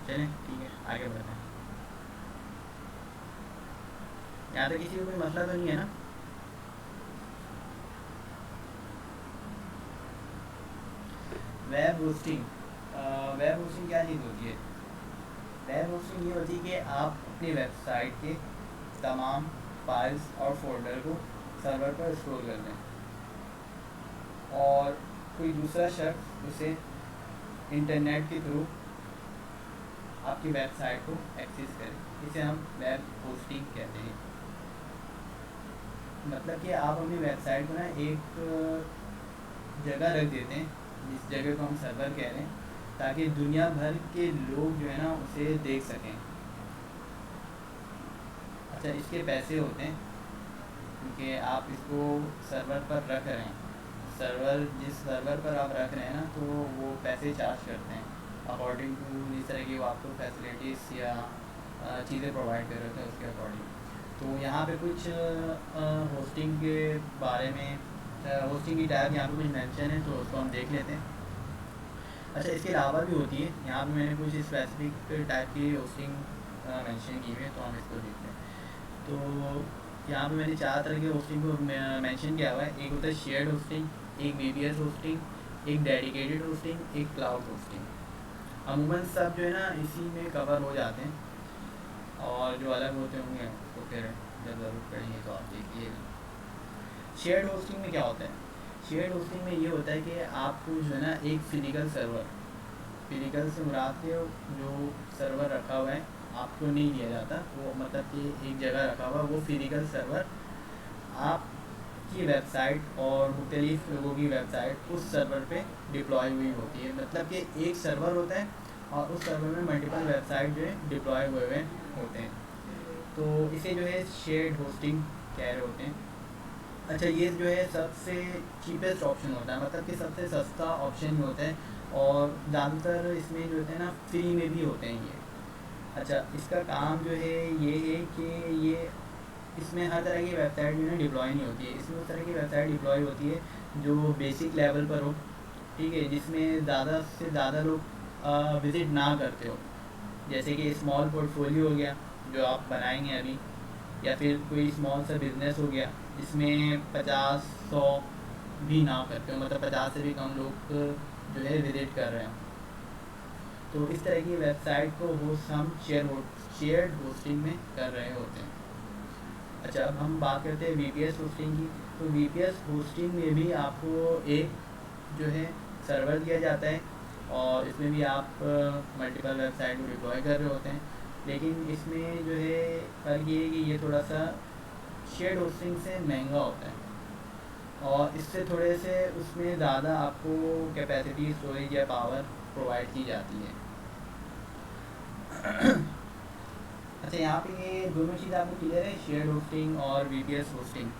[SPEAKER 1] चलें, ठीक है, आगे बढ़ते हैं। यहाँ तक किसी को कोई मसला तो नहीं है ना? वेब होस्टिंग, वेब होस्टिंग क्या चीज़ होती है? वेब होस्टिंग ये होती है कि आप अपनी वेबसाइट के तमाम फाइल्स और फोल्डर को सर्वर पर स्टोर कर दें और कोई दूसरा शख्स उसे इंटरनेट के थ्रू आपकी वेबसाइट को एक्सेस करें। इसे हम वेब होस्टिंग कहते हैं। मतलब कि आप अपनी वेबसाइट को ना एक जगह रख देते हैं जिस जगह को हम सर्वर कह रहे हैं, ताकि दुनिया भर के लोग जो है ना उसे देख सकें। अच्छा, इसके पैसे होते हैं क्योंकि आप इसको सर्वर पर रख रहे हैं। सर्वर जिस सर्वर पर आप रख रहे हैं ना, तो वो पैसे चार्ज करते हैं अकॉर्डिंग टू जिस तरह की वो आपको फैसिलिटीज़ या चीज़ें प्रोवाइड कर रहे थे उसके अकॉर्डिंग। तो यहाँ पे कुछ होस्टिंग के बारे में, होस्टिंग की टाइप यहाँ पे कुछ मेंशन है तो उसको हम देख लेते हैं। अच्छा, इसके अलावा भी होती है, यहाँ पे मैंने कुछ स्पेसिफिक टाइप की होस्टिंग मेंशन की हुई है, तो हम इसको देखते हैं। तो यहाँ पे मैंने 4 तरह के होस्टिंग को मेंशन किया हुआ है। एक होता है शेयर्ड होस्टिंग, एक वीपीएस होस्टिंग, एक डेडिकेटेड होस्टिंग, एक क्लाउड होस्टिंग। अमूमन सब जो है ना इसी में कवर हो जाते हैं, और जो अलग होते होंगे तो फिर जब ज़रूरत पड़ेगी तो आप देखिएगा। शेयर्ड होस्टिंग में क्या होता है? शेयर्ड होस्टिंग में ये होता है कि आपको जो है ना एक फिजिकल सर्वर, फिजिकल से मुराद के जो सर्वर रखा हुआ है आपको नहीं दिया जाता, वो मतलब कि एक जगह रखा हुआ वो फिजिकल सर्वर आपकी वेबसाइट और मुख्तलिफ लोगों की वेबसाइट उस सर्वर पे डिप्लॉय हुई होती है। मतलब कि एक सर्वर होता है और उस सर्वर में मल्टीपल वेबसाइट जो है डिप्लॉय हुए होते हैं। तो इसे जो है शेयर्ड होस्टिंग कह रहे होते हैं। अच्छा, ये जो है सबसे चीपेस्ट ऑप्शन होता है, मतलब कि सबसे सस्ता ऑप्शन होता है, और ज़्यादातर इसमें जो होते हैं ना फ्री में भी होते हैं ये। अच्छा, इसका काम जो है ये है कि ये इसमें हर तरह की वेबसाइट जो है डिप्लॉय नहीं होती है, इसमें उस तरह की वेबसाइट डिप्लॉय होती है जो बेसिक लेवल पर हो, ठीक है, जिसमें ज़्यादा से ज़्यादा लोग विज़िट ना करते हो, जैसे कि स्मॉल पोर्टफोलियो हो गया जो आप बनाएंगे अभी, या फिर कोई स्मॉल सा बिजनेस हो गया जिसमें 50-100 भी ना करते हो, मतलब 50 से भी कम लोग जो है विजिट कर रहे हो। तो इस तरह की वेबसाइट को होस्ट हम शेयर्ड होस्टिंग में कर रहे होते हैं। अच्छा, अब हम बात करते हैं वीपीएस होस्टिंग की। तो वीपीएस होस्टिंग में भी आपको एक जो है सर्वर दिया जाता है, और इसमें भी आप मल्टीपल वेबसाइट को डिप्लॉय कर रहे होते हैं, लेकिन इसमें जो है फ़र्क ये है कि ये थोड़ा सा शेयर्ड होस्टिंग से महंगा होता है, और इससे थोड़े से उसमें ज़्यादा आपको कैपेसिटी, स्टोरेज या पावर प्रोवाइड की जाती है। अच्छा, यहाँ पे ये दोनों चीज़ आपको क्लियर है, शेयर्ड होस्टिंग और वीपीएस होस्टिंग?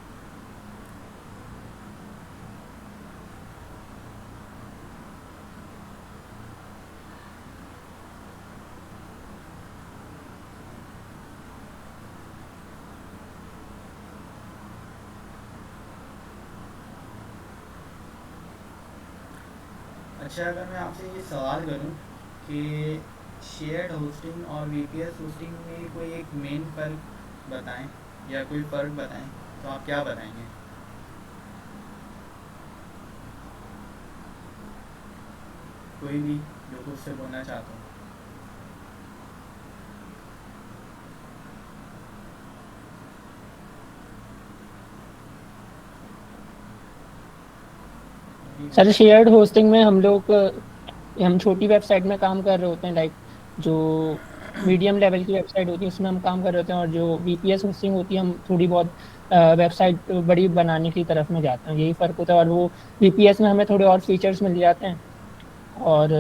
[SPEAKER 1] अच्छा, अगर मैं आपसे ये सवाल करूं कि शेयर्ड होस्टिंग और वीपीएस होस्टिंग में कोई एक मेन फ़र्क बताएं, या कोई फ़र्क बताएं, तो आप क्या बताएंगे? कोई भी जो कुछ से बोलना चाहता हो। जी
[SPEAKER 5] सर
[SPEAKER 1] बताइए।
[SPEAKER 5] शेयर्ड होस्टिंग में हम छोटी वेबसाइट में काम कर रहे होते हैं, लाइक जो मीडियम लेवल की वेबसाइट होती है उसमें हम काम कर रहे होते हैं, और जो वीपीएस होस्टिंग होती है हम थोड़ी बहुत वेबसाइट बड़ी बनाने की तरफ में जाते हैं, यही फ़र्क होता है। और वो वीपीएस में हमें थोड़े और फीचर्स मिल जाते हैं। और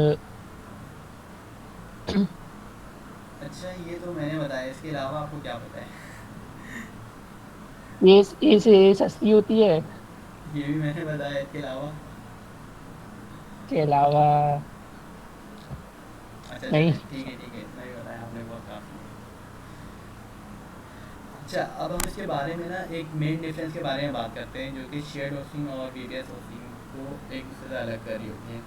[SPEAKER 1] अच्छा, ये तो मैंने बताया, इसके अलावा आपको क्या पता है?
[SPEAKER 5] ये सस्ती होती है।
[SPEAKER 1] ये भी मैंने बताया, इसके अलावा?
[SPEAKER 5] के अलावा
[SPEAKER 1] अच्छा
[SPEAKER 5] नहीं।
[SPEAKER 1] चलें, ठीक है ठीक है, इतना ही बताया आपने, बहुत काफ़ी है। अच्छा, अब हम इसके बारे में ना एक मेन डिफरेंस के बारे में बात करते हैं, जो कि शेयर्ड होस्टिंग और वीपीएस होस्टिंग को एक दूसरे से अलग कर रही होती है।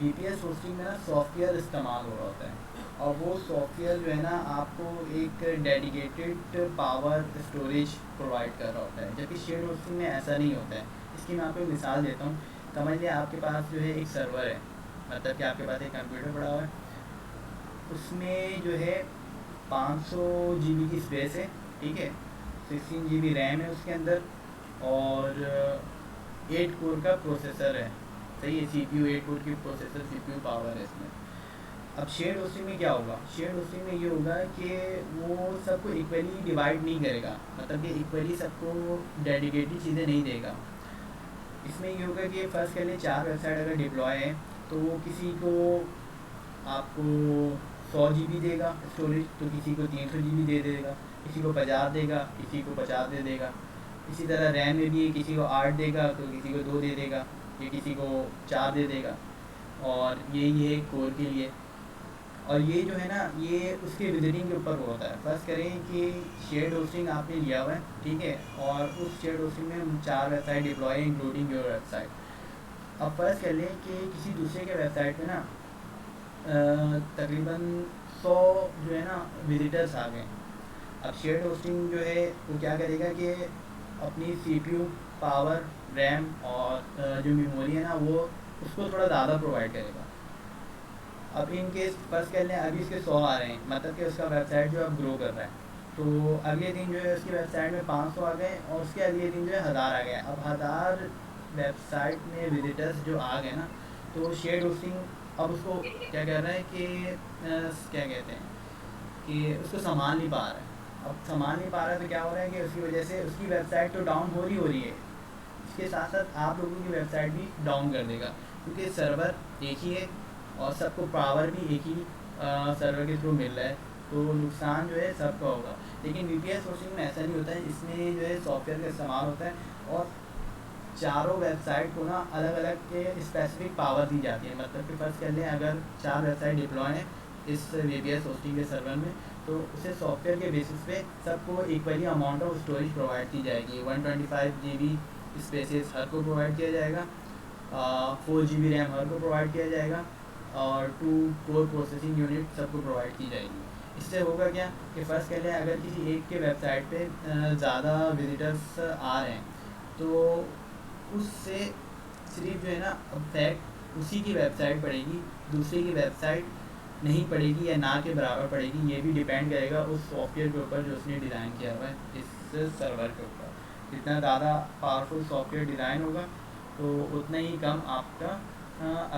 [SPEAKER 1] वीपीएस होस्टिंग में ना सॉफ्टवेयर इस्तेमाल हो रहा होता है, और वो सॉफ्टवेयर जो है ना आपको एक डेडिकेटेड पावर स्टोरेज प्रोवाइड कर रहा होता है, जबकि शेयर्ड होस्टिंग में ऐसा नहीं होता है। इसकी मैं आपको एक मिसाल देता हूँ। समझ लिया आपके पास जो है एक सर्वर है, मतलब कि आपके पास एक कंप्यूटर पड़ा हुआ है, उसमें जो है 500 जीबी की स्पेस है, ठीक है, 16 जीबी रैम है उसके अंदर, और 8 कोर का प्रोसेसर है, सही है, सीपीयू 8 कोर की प्रोसेसर सीपीयू पावर है इसमें। अब शेयर्ड होस्टिंग में क्या होगा? शेयर्ड होस्टिंग में ये होगा कि वो सबको इक्वली डिवाइड नहीं करेगा, मतलब कि इक्वली सबको डेडिकेटेड चीज़ें नहीं देगा। इसमें ये होगा कि फ़र्ज़ कर लें 4 वेबसाइट अगर डिप्लॉय है, तो वो किसी को आपको 100 जीबी देगा स्टोरेज, तो किसी को 300 जीबी दे देगा, किसी को 50 देगा, किसी को 50 दे देगा। इसी तरह रैम में भी है, किसी को 8 देगा तो किसी को 2 दे देगा, या किसी को 4 दे देगा। और यही है कोर के लिए। और ये जो है ना, ये उसके विजिटिंग के ऊपर होता है। फर्स्ट करें कि शेयर्ड होस्टिंग आपने लिया हुआ है, ठीक है, और उस शेयर्ड होस्टिंग में 4 वेबसाइट डिप्लॉय है इंक्लूडिंग योर वेबसाइट। अब फर्स्ट कर लें कि किसी दूसरे के वेबसाइट पे ना तकरीबन 100 जो है ना विजिटर्स आ गए। अब शेयर्ड होस्टिंग जो है वो क्या करेगा कि अपनी सीपीयू पावर, रैम और जो मेमोरी है ना, वो उसको थोड़ा ज़्यादा प्रोवाइड करेगा। अब इन केस फर्स्ट कह लें अभी इसके 100 आ रहे हैं, मतलब कि उसका वेबसाइट जो अब ग्रो कर रहा है, तो अगले दिन जो है उसकी वेबसाइट में 500 आ गए, और उसके अगले दिन जो है 1000 आ गए। अब 1000 वेबसाइट में विजिटर्स जो आ गए ना, तो शेयर्ड होस्टिंग अब उसको क्या कह रहा है कि क्या कहते हैं कि उसको संभाल नहीं पा रहा है। अब संभाल नहीं पा रहा है तो क्या हो रहा है कि उसकी वजह से उसकी वेबसाइट तो डाउन हो रही है, इसके साथ साथ आप लोगों की वेबसाइट भी डाउन कर देगा, क्योंकि सर्वर एक ही है और सबको पावर भी एक ही सर्वर के थ्रू मिल रहा है। तो नुकसान जो है सबका होगा। लेकिन वीपीएस होस्टिंग में ऐसा नहीं होता है, इसमें जो है सॉफ्टवेयर का इस्तेमाल होता है और चारों वेबसाइट को ना अलग अलग के स्पेसिफिक पावर दी जाती है। मतलब कि फर्स्ट कर लें, अगर 4 वेबसाइट डिप्लॉय हैं इस वीपीएस होस्टिंग के सर्वर में, तो उसे सॉफ्टवेयर के बेसिस पे सबको equally amount of storage provide की जाएगी। 125 GB स्पेसेस हर को प्रोवाइड किया जाएगा, 4 GB रैम हर को प्रोवाइड किया जाएगा और 2 कोर प्रोसेसिंग यूनिट सबको प्रोवाइड की जाएगी। इससे होगा क्या कि फ़र्स्ट कह लें, अगर किसी एक के वेबसाइट पे ज़्यादा विजिटर्स आ रहे हैं तो उससे सिर्फ जो है ना अफेक्ट उसी की वेबसाइट पड़ेगी, दूसरे की वेबसाइट नहीं पड़ेगी या ना के बराबर पड़ेगी। ये भी डिपेंड करेगा उस सॉफ्टवेयर के ऊपर जो उसने डिज़ाइन किया हुआ है इस सर्वर के ऊपर। जितना ज़्यादा पावरफुल सॉफ्टवेयर डिज़ाइन होगा तो उतना ही कम आपका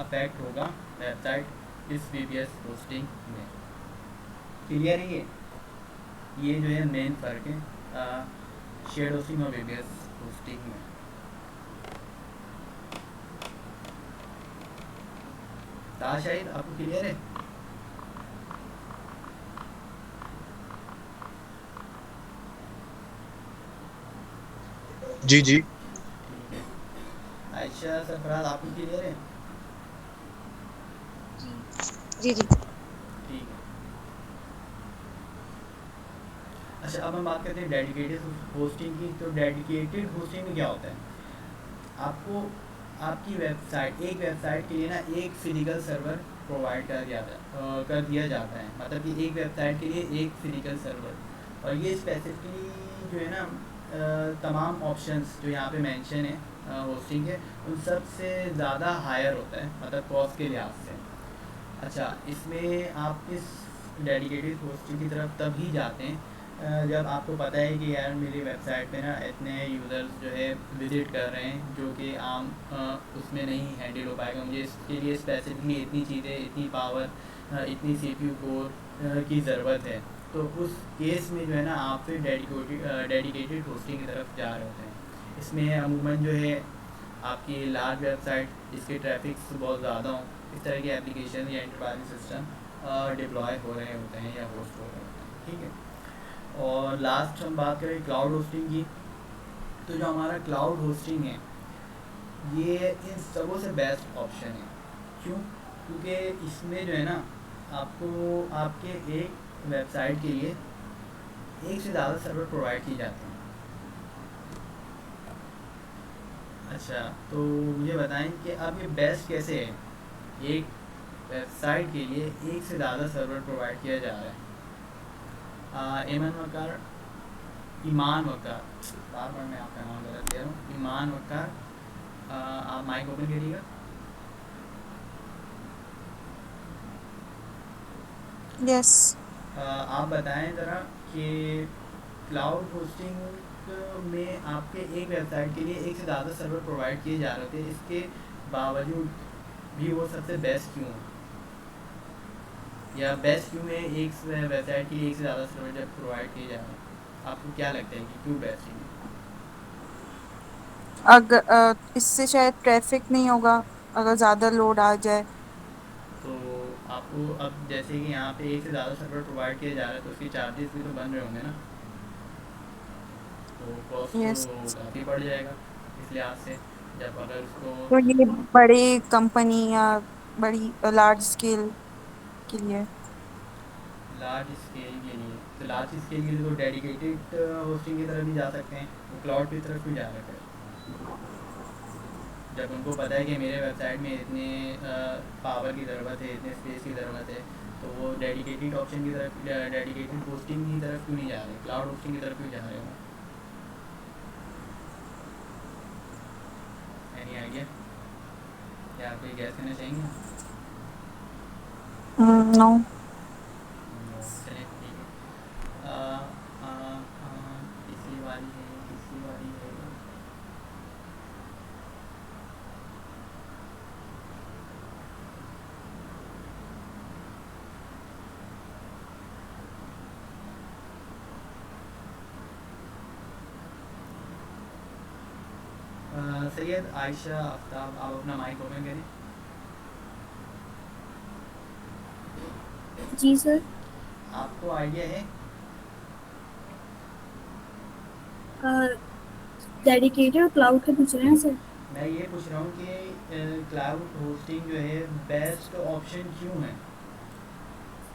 [SPEAKER 1] अफेक्ट होगा वेबसाइट इस वीपीएस होस्टिंग में। क्लियर है ये जो है मेन फ़र्क है शेयर होस्टिंग और वीपीएस होस्टिंग में। शायद आपको क्लियर है?
[SPEAKER 3] जी जी।
[SPEAKER 1] आयशा सरफराज आपको क्लियर है?
[SPEAKER 4] जी जी।
[SPEAKER 1] ठीक है। अच्छा, अब हम बात करते हैं डेडिकेटेड होस्टिंग की। तो डेडिकेटेड होस्टिंग में क्या होता है, आपको आपकी वेबसाइट, एक वेबसाइट के लिए ना एक फिजिकल सर्वर प्रोवाइड कर दिया जाता है। मतलब कि एक वेबसाइट के लिए एक फिजिकल सर्वर, और ये स्पेसिफिकली जो है ना तमाम ऑप्शंस जो यहाँ पे मेंशन है होस्टिंग के, उन सब से ज़्यादा हायर होता है, मतलब कॉस्ट के लिहाज से। अच्छा, इसमें आप इस डेडिकेटेड होस्टिंग की तरफ तभी जाते हैं जब आपको पता है कि यार मेरी वेबसाइट पे ना इतने यूज़र्स जो है विज़िट कर रहे हैं जो कि आम उसमें नहीं हैंडल हो पाएगा। मुझे इसके लिए स्पेसिफिकली इतनी चीज़ें, इतनी पावर, इतनी सीपीयू कोर की ज़रूरत है। तो उस केस में जो है ना आप फिर डेडिकेटेड होस्टिंग की तरफ जा रहे होते हैं। इसमें अमूमन जो है आपकी लार्ज वेबसाइट जिसके ट्रैफिक्स बहुत ज़्यादा हों, इस तरह के एप्लीकेशन या एंटरप्राइज सिस्टम डिप्लॉय हो रहे होते हैं या होस्ट हो रहे होते हैं। ठीक है। और लास्ट हम बात करें क्लाउड होस्टिंग की, तो जो हमारा क्लाउड होस्टिंग है ये इन सबों से बेस्ट ऑप्शन है। क्यों? क्योंकि इसमें जो है ना आपको आपके एक वेबसाइट के लिए एक से ज़्यादा सर्वर प्रोवाइड किए जाते हैं। अच्छा, तो मुझे बताएं कि अब ये बेस्ट कैसे है, एक वेबसाइट के लिए एक से ज़्यादा सर्वर प्रोवाइड किया जा रहा है। ईमान वकार, बार बार मैं आपका नाम गलत दे रहा हूँ, ईमान वकार, आप माइक ओपन करिएगा।
[SPEAKER 4] यस।
[SPEAKER 1] आप बताएं ज़रा कि क्लाउड होस्टिंग में आपके एक वेबसाइट के लिए एक से ज़्यादा सर्वर प्रोवाइड किए जा रहे थे, इसके बावजूद भी वो सबसे बेस्ट क्यों है, या बेस्ट क्यों है एक वेबसाइट के लिए एक से ज़्यादा सर्वर जब प्रोवाइड किए जा रहे हैं? आपको क्या लगता है कि क्यों बेस्ट है?
[SPEAKER 4] अगर इससे शायद ट्रैफिक नहीं होगा अगर ज़्यादा लोड आ जाए।
[SPEAKER 1] तो आपको अब जैसे कि यहाँ पे एक से ज़्यादा सर्वर प्रोवाइड किए जा रहे हैं तो उसके चार्जेस भी तो बन रहे होंगे ना, तो कॉस्ट
[SPEAKER 4] यस।
[SPEAKER 1] तो काफ़ी बढ़ जाएगा इस लिहाज से। जब अगर उसको
[SPEAKER 4] तो ये बड़ी कंपनी या बड़ी लार्ज स्केल के लिए।
[SPEAKER 1] लार्ज स्केल के लिए, तो लार्ज स्केल के लिए तो डेडिकेटेड होस्टिंग की तरफ भी जा सकते हैं, वो क्लाउड की तरफ भी जा रहे हैं। जब उनको पता है कि मेरे वेबसाइट में इतने पावर की ज़रूरत है, इतने स्पेस की ज़रूरत है, तो वो डेडिकेटेड ऑप्शन की तरफ, डेडिकेटेड होस्टिंग की तरफ क्यों नहीं जा रहे, क्लाउड होस्टिंग की तरफ क्यों जा रहे हो? Any idea? क्या आप कोई गैस करना चाहेंगे?
[SPEAKER 4] नो।
[SPEAKER 1] चलिए ठीक है। तीसरी बारी है, तीसरी बारी है। सैयद आयशा आफ्ताब, आप अपना माइक ओपन करें।
[SPEAKER 8] जी सर।
[SPEAKER 1] आपको आइडिया है?
[SPEAKER 8] डेडिकेटेड और क्लाउड के पूछ रहे हैं सर।
[SPEAKER 1] मैं ये पूछ रहा हूँ कि क्लाउड होस्टिंग जो है बेस्ट ऑप्शन क्यों है?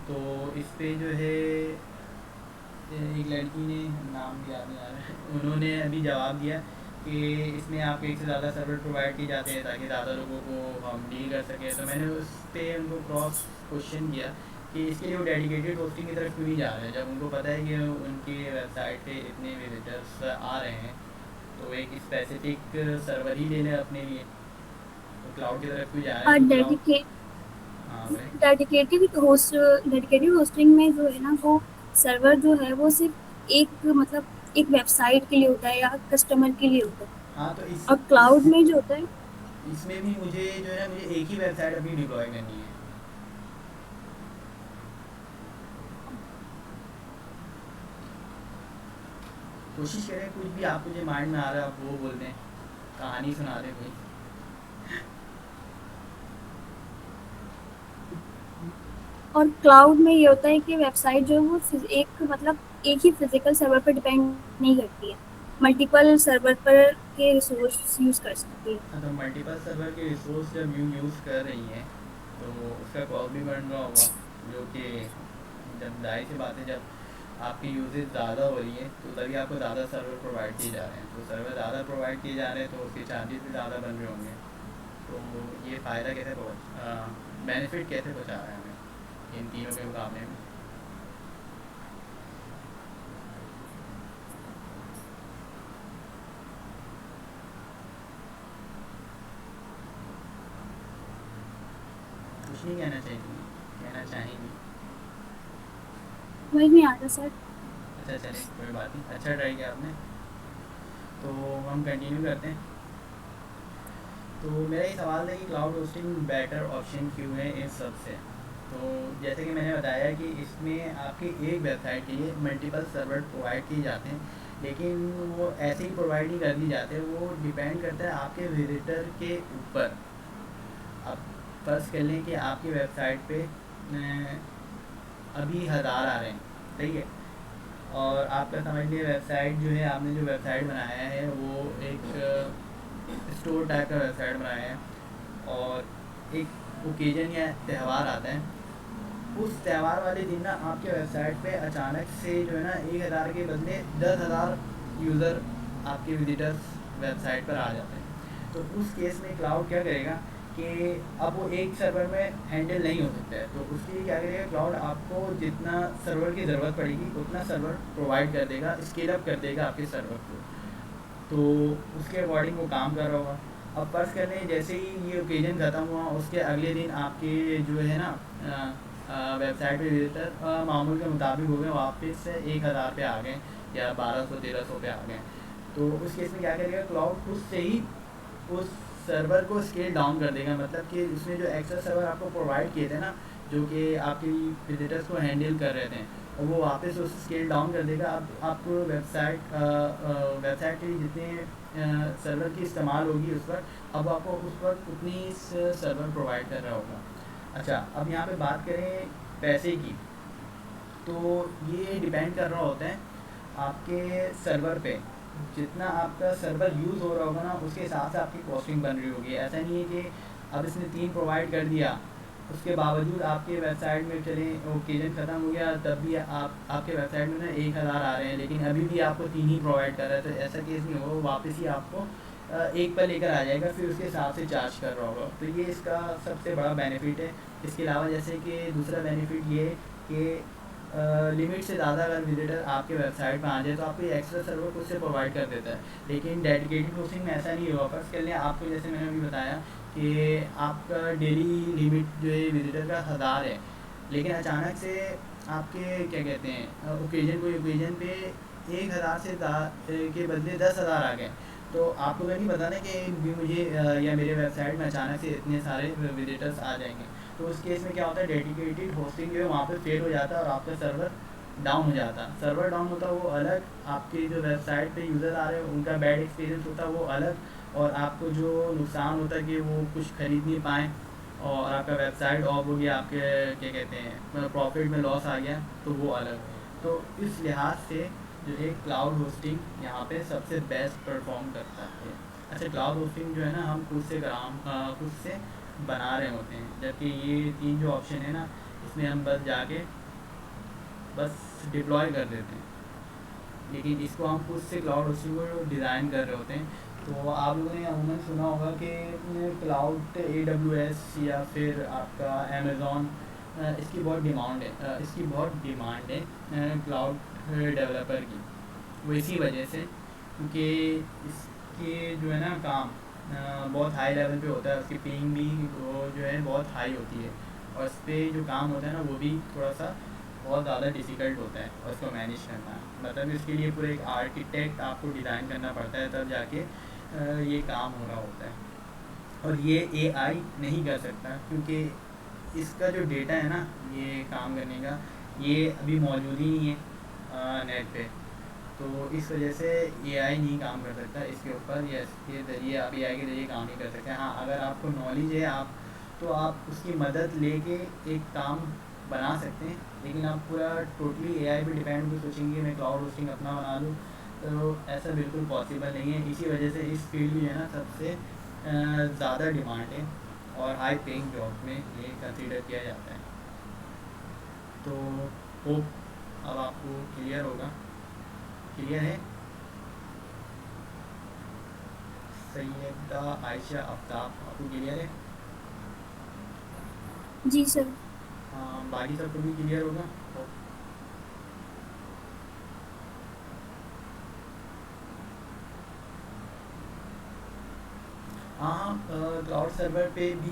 [SPEAKER 1] तो इस पे जो है एक लड़की ने, नाम भी याद नहीं आ रहा है, उन्होंने अभी जवाब दिया कि इसमें आपको एक से ज़्यादा सर्वर प्रोवाइड किए जाते हैं ताकि ज़्यादा लोगों को हम डील कर सकें। तो मैंने उस पर उनको क्रॉस क्वेश्चन किया कि इसके लिए वो डेडिकेटेड होस्टिंग की तरफ क्यों नहीं जा रहे हैं, जब उनको पता है कि उनकी वेबसाइट पे इतने विजिटर्स आ रहे हैं तो एक स्पेसिफिक सर्वर ही ले लें अपने लिए। तो क्लाउड की तरफ क्यों जा रहे हैं? तो क्लाउड, हाँ भाई।
[SPEAKER 8] डेडिकेटेड होस्टिंग में जो है ना, वो सर्वर जो है वो सिर्फ एक मतलब एक वेबसाइट के लिए होता है या कस्टमर के लिए होता है।
[SPEAKER 1] हाँ तो
[SPEAKER 8] और क्लाउड में जो होता है,
[SPEAKER 1] इसमें भी मुझे जो है ना, मुझे एक ही वेबसाइट अपनी डिप्लॉय करनी है। कोशिश करें कुछ भी आपको जो माइंड में आ रहा है आप वो बोल दें, कहानी सुना दें कोई।
[SPEAKER 8] और क्लाउड में ये होता है कि वेबसाइट जो है वो एक मतलब एक ही फिजिकल सर्वर पर डिपेंड नहीं करती है, मल्टीपल सर्वर पर के रिसोर्स यूज कर सकती है।
[SPEAKER 1] हाँ तो मल्टीपल सर्वर के रिसोर्स जब यूज़ कर रही हैं तो उसका कॉस्ट भी बढ़ रहा होगा, जो कि जब जाहिर सी बात है जब आपकी यूजेज ज़्यादा हो रही है तो तभी आपको ज़्यादा सर्वर प्रोवाइड किए जा रहे हैं। तो सर्वर ज़्यादा प्रोवाइड किए जा रहे हैं तो उसके चार्जेस भी ज़्यादा बन रहे होंगे। तो ये फ़ायदा कैसे बेनिफिट कैसे पहुँचा रहा है हमें इन तीनों के मुकाबले में? कुछ नहीं कहना चाहेंगी?
[SPEAKER 8] वही नहीं आता सर।
[SPEAKER 1] अच्छा चलिए कोई बात नहीं, अच्छा ट्राई किया आपने। तो हम कंटिन्यू करते हैं। तो मेरा ये सवाल था कि क्लाउड होस्टिंग बेटर ऑप्शन क्यों है इन सब से। तो जैसे कि मैंने बताया कि इसमें आपकी एक वेबसाइट के लिए मल्टीपल सर्वर प्रोवाइड किए जाते हैं, लेकिन वो ऐसे ही प्रोवाइड नहीं कर दिए जाते, वो डिपेंड करता है आपके विजिटर के ऊपर। अब फर्ज कर लें कि आपकी वेबसाइट पे अभी 1000 आ रहे हैं, ठीक है, और आपका समझ लीजिए वेबसाइट जो है, आपने जो वेबसाइट बनाया है वो एक स्टोर टाइप का वेबसाइट बनाया है और एक ओकेजन या त्यौहार आता है, उस त्यौहार वाले दिन ना आपके वेबसाइट पे अचानक से जो है ना 1000 के बदले 10,000 यूज़र आपके विजिटर्स वेबसाइट पर आ जाते हैं। तो उस केस में क्लाउड क्या करेगा कि अब वो एक सर्वर में हैंडल नहीं हो सकता है, तो उसके लिए क्या करेगा क्लाउड, आपको जितना सर्वर की ज़रूरत पड़ेगी उतना सर्वर प्रोवाइड कर देगा, स्केल अप कर देगा आपके सर्वर को। तो उसके अकॉर्डिंग वो काम कर रहा होगा। अब फर्ज कर लें जैसे ही ये ओकेजन ख़त्म हुआ उसके अगले दिन आपके जो है ना वेबसाइट पे विजिटर मामूल के मुताबिक हो गए, वापस 1000 पे आ गए या 1200-1300 पे आ गए। तो उस केस में क्या करेगा क्लाउड, खुद से ही उस सर्वर को स्केल डाउन कर देगा, मतलब कि उसने जो एक्स्ट्रा सर्वर आपको प्रोवाइड किए थे ना, जो कि आपकी विजिटर्स को हैंडल कर रहे थे, और वो वापस उस स्केल डाउन कर देगा। अब आपको वेबसाइट के जितने सर्वर की इस्तेमाल होगी उस पर, अब आपको उस वक्त उतनी सर्वर प्रोवाइड कर रहा होगा। अच्छा, अब यहाँ पे बात करें पैसे की, तो ये डिपेंड कर रहा होता है आपके सर्वर पे। जितना आपका सर्वर यूज़ हो रहा होगा ना उसके हिसाब से आपकी कॉस्टिंग बन रही होगी। ऐसा नहीं है कि अब इसने 3 प्रोवाइड कर दिया, उसके बावजूद आपके वेबसाइट में चले ओकेजन ख़त्म हो गया तब भी आपके वेबसाइट में ना 1000 आ रहे हैं, लेकिन अभी भी आपको 3 ही प्रोवाइड कर रहा है, तो ऐसा केस नहीं होगा, वो वापस ही आपको एक पर लेकर आ जाएगा, फिर उसके हिसाब से चार्ज कर रहा होगा। तो ये इसका सबसे बड़ा बेनिफिट है। इसके अलावा जैसे कि दूसरा बेनिफिट ये है कि लिमिट से ज़्यादा अगर विजिटर आपके वेबसाइट पर आ जाए तो आपको एक्स्ट्रा सर्वर खुद से प्रोवाइड कर देता है, लेकिन डेडिकेटेड होस्टिंग में ऐसा नहीं होगा। फर्स्ट कर लें आपको, जैसे मैंने अभी बताया कि आपका डेली लिमिट जो है विजिटर का 1000 है, लेकिन अचानक से आपके क्या कहते हैं ओकेजन पे 1000 से के बदले 10,000 आ गए, तो आपको नहीं पता ना कि भी मुझे या मेरे वेबसाइट में अचानक से इतने सारे विजिटर्स आ जाएंगे। तो उस केस में क्या होता है, डेडिकेटेड होस्टिंग जो है वहाँ पे फेल हो जाता है और आपका सर्वर डाउन हो जाता है। सर्वर डाउन होता है वो अलग, आपके जो वेबसाइट पे यूज़र आ रहे हैं उनका बैड एक्सपीरियंस होता है वो अलग, और आपको जो नुकसान होता है कि वो कुछ ख़रीद नहीं पाएँ और आपका वेबसाइट ऑफ हो गया, आपके क्या कहते हैं मतलब प्रॉफिट में लॉस आ गया, तो वो अलग। तो इस लिहाज से जो है क्लाउड होस्टिंग यहाँ पे सबसे बेस्ट परफॉर्म करता है। अच्छा, क्लाउड होस्टिंग जो है ना हम खुद से बना रहे होते हैं, जबकि ये तीन जो ऑप्शन है ना इसमें हम बस जाके बस डिप्लॉय कर देते हैं, लेकिन इसको हम खुद से क्लाउड होस्टिंग को डिज़ाइन कर रहे होते हैं। तो आप लोगों ने अमूमन सुना होगा कि क्लाउड AWS या फिर आपका अमेज़ॉन, इसकी बहुत डिमांड है क्लाउड डेवलपर की। वो इसी वजह से क्योंकि इसके जो है ना काम बहुत हाई लेवल पे होता है, उसकी पेइंग भी वो जो है बहुत हाई होती है, और इस पर जो काम होता है ना वो भी थोड़ा सा बहुत ज़्यादा डिफ़िकल्ट होता है और उसको मैनेज करना। मतलब इसके लिए पूरा एक आर्किटेक्ट आपको डिज़ाइन करना पड़ता है, तब जाके ये काम हो रहा होता है। और ये AI नहीं कर सकता, क्योंकि इसका जो डेटा है ना ये काम करने का, ये अभी मौजूद ही नहीं है नेट पे। तो इस वजह से AI नहीं काम कर सकता इसके ऊपर, या इसके ज़रिए आप AI के ज़रिए काम नहीं कर सकते। हाँ, अगर आपको नॉलेज है तो आप उसकी मदद लेके एक काम बना सकते हैं, लेकिन आप पूरा टोटली AI पे डिपेंड भी सोचेंगे मैं क्लाउड होस्टिंग अपना बना लूँ, तो ऐसा बिल्कुल पॉसिबल नहीं है। इसी वजह से इस फील्ड में जो है ना सबसे ज़्यादा डिमांड है और हाई पेइंग जॉब में ये कंसीडर किया जाता है। तो होप अब आपको क्लियर होगा। क्लियर है? सैयदा आयशा आफ्ताब, आपको क्लियर है?
[SPEAKER 8] जी सर।
[SPEAKER 1] हाँ, बाकी सबको भी क्लियर होगा। हाँ, क्लाउड सर्वर पे भी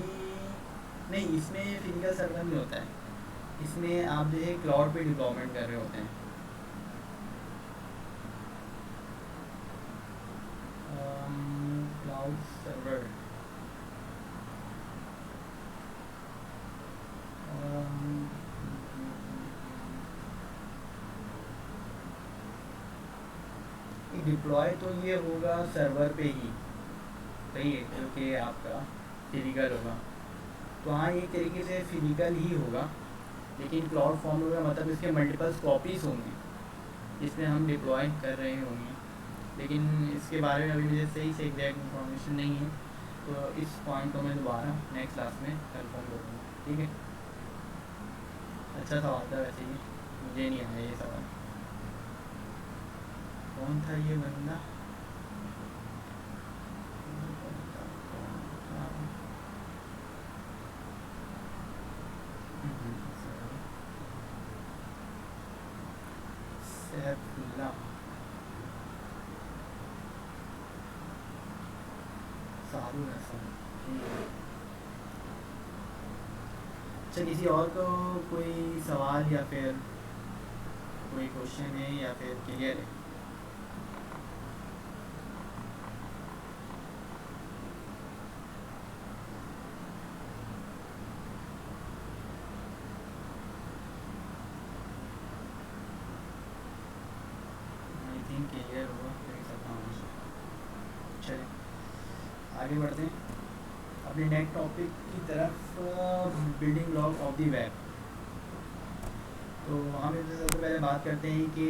[SPEAKER 1] नहीं, इसमें फिजिकल सर्वर नहीं होता है, इसमें आप जो है क्लाउड पे डिप्लॉयमेंट कर रहे होते हैं। क्लाउड सर्वर डिप्लॉय तो ये होगा सर्वर पे ही, सही है, जो कि आपका फिजिकल होगा। तो हाँ, एक तरीके से फिजिकल ही होगा, लेकिन क्लाउड फॉर्म होगा, मतलब इसके मल्टीपल कॉपीज़ होंगे इसमें हम डिप्लॉय कर रहे होंगे। लेकिन इसके बारे में अभी मुझे सही से एग्जैक्ट इन्फॉर्मेशन नहीं है, तो इस पॉइंट को मैं दोबारा नेक्स्ट क्लास में कंफर्म करूँगा, ठीक है। अच्छा सवाल था वैसे, ही मुझे नहीं आया ये सवाल। कौन था ये बंदा? सैफुल्ला, सारुल हसन। अच्छा, किसी और को कोई सवाल या फिर कोई क्वेश्चन है या फिर क्लियर है? आई थिंक क्लियर होगा मेरे हिसाब से। चलिए आगे बढ़ते हैं अपने नेक्स्ट टॉपिक की तरफ, building block of the web. तो हम इससे सबसे पहले बात करते हैं कि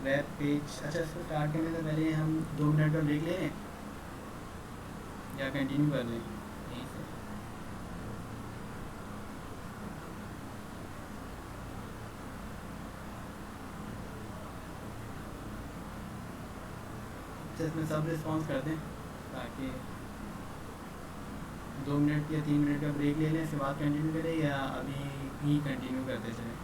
[SPEAKER 1] वेब पेज। अच्छा, इसको स्टार्ट करने से पहले हम 2 मिनट का ब्रेक ले लें या कंटिन्यू कर लें यहीं से? अच्छा, इसमें सब रिस्पॉन्स कर दें ताकि 2 मिनट या 3 मिनट का ब्रेक ले लें, इसके बाद कंटिन्यू करें या अभी ही कंटिन्यू करते चलें?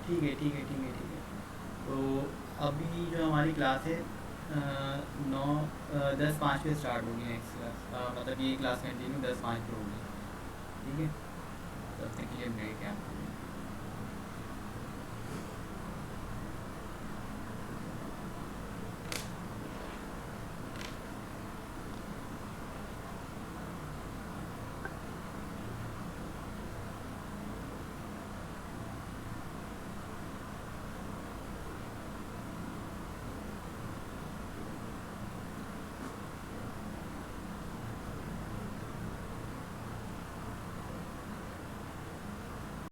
[SPEAKER 1] ठीक है, ठीक है, ठीक है, ठीक है। तो अभी जो हमारी क्लास है 10:05 पे स्टार्ट होगी नेक्स्ट क्लास, मतलब ये क्लास कंटिन्यू 10:05 पे होगी, ठीक है। तब तक के लिए ब्रेक है।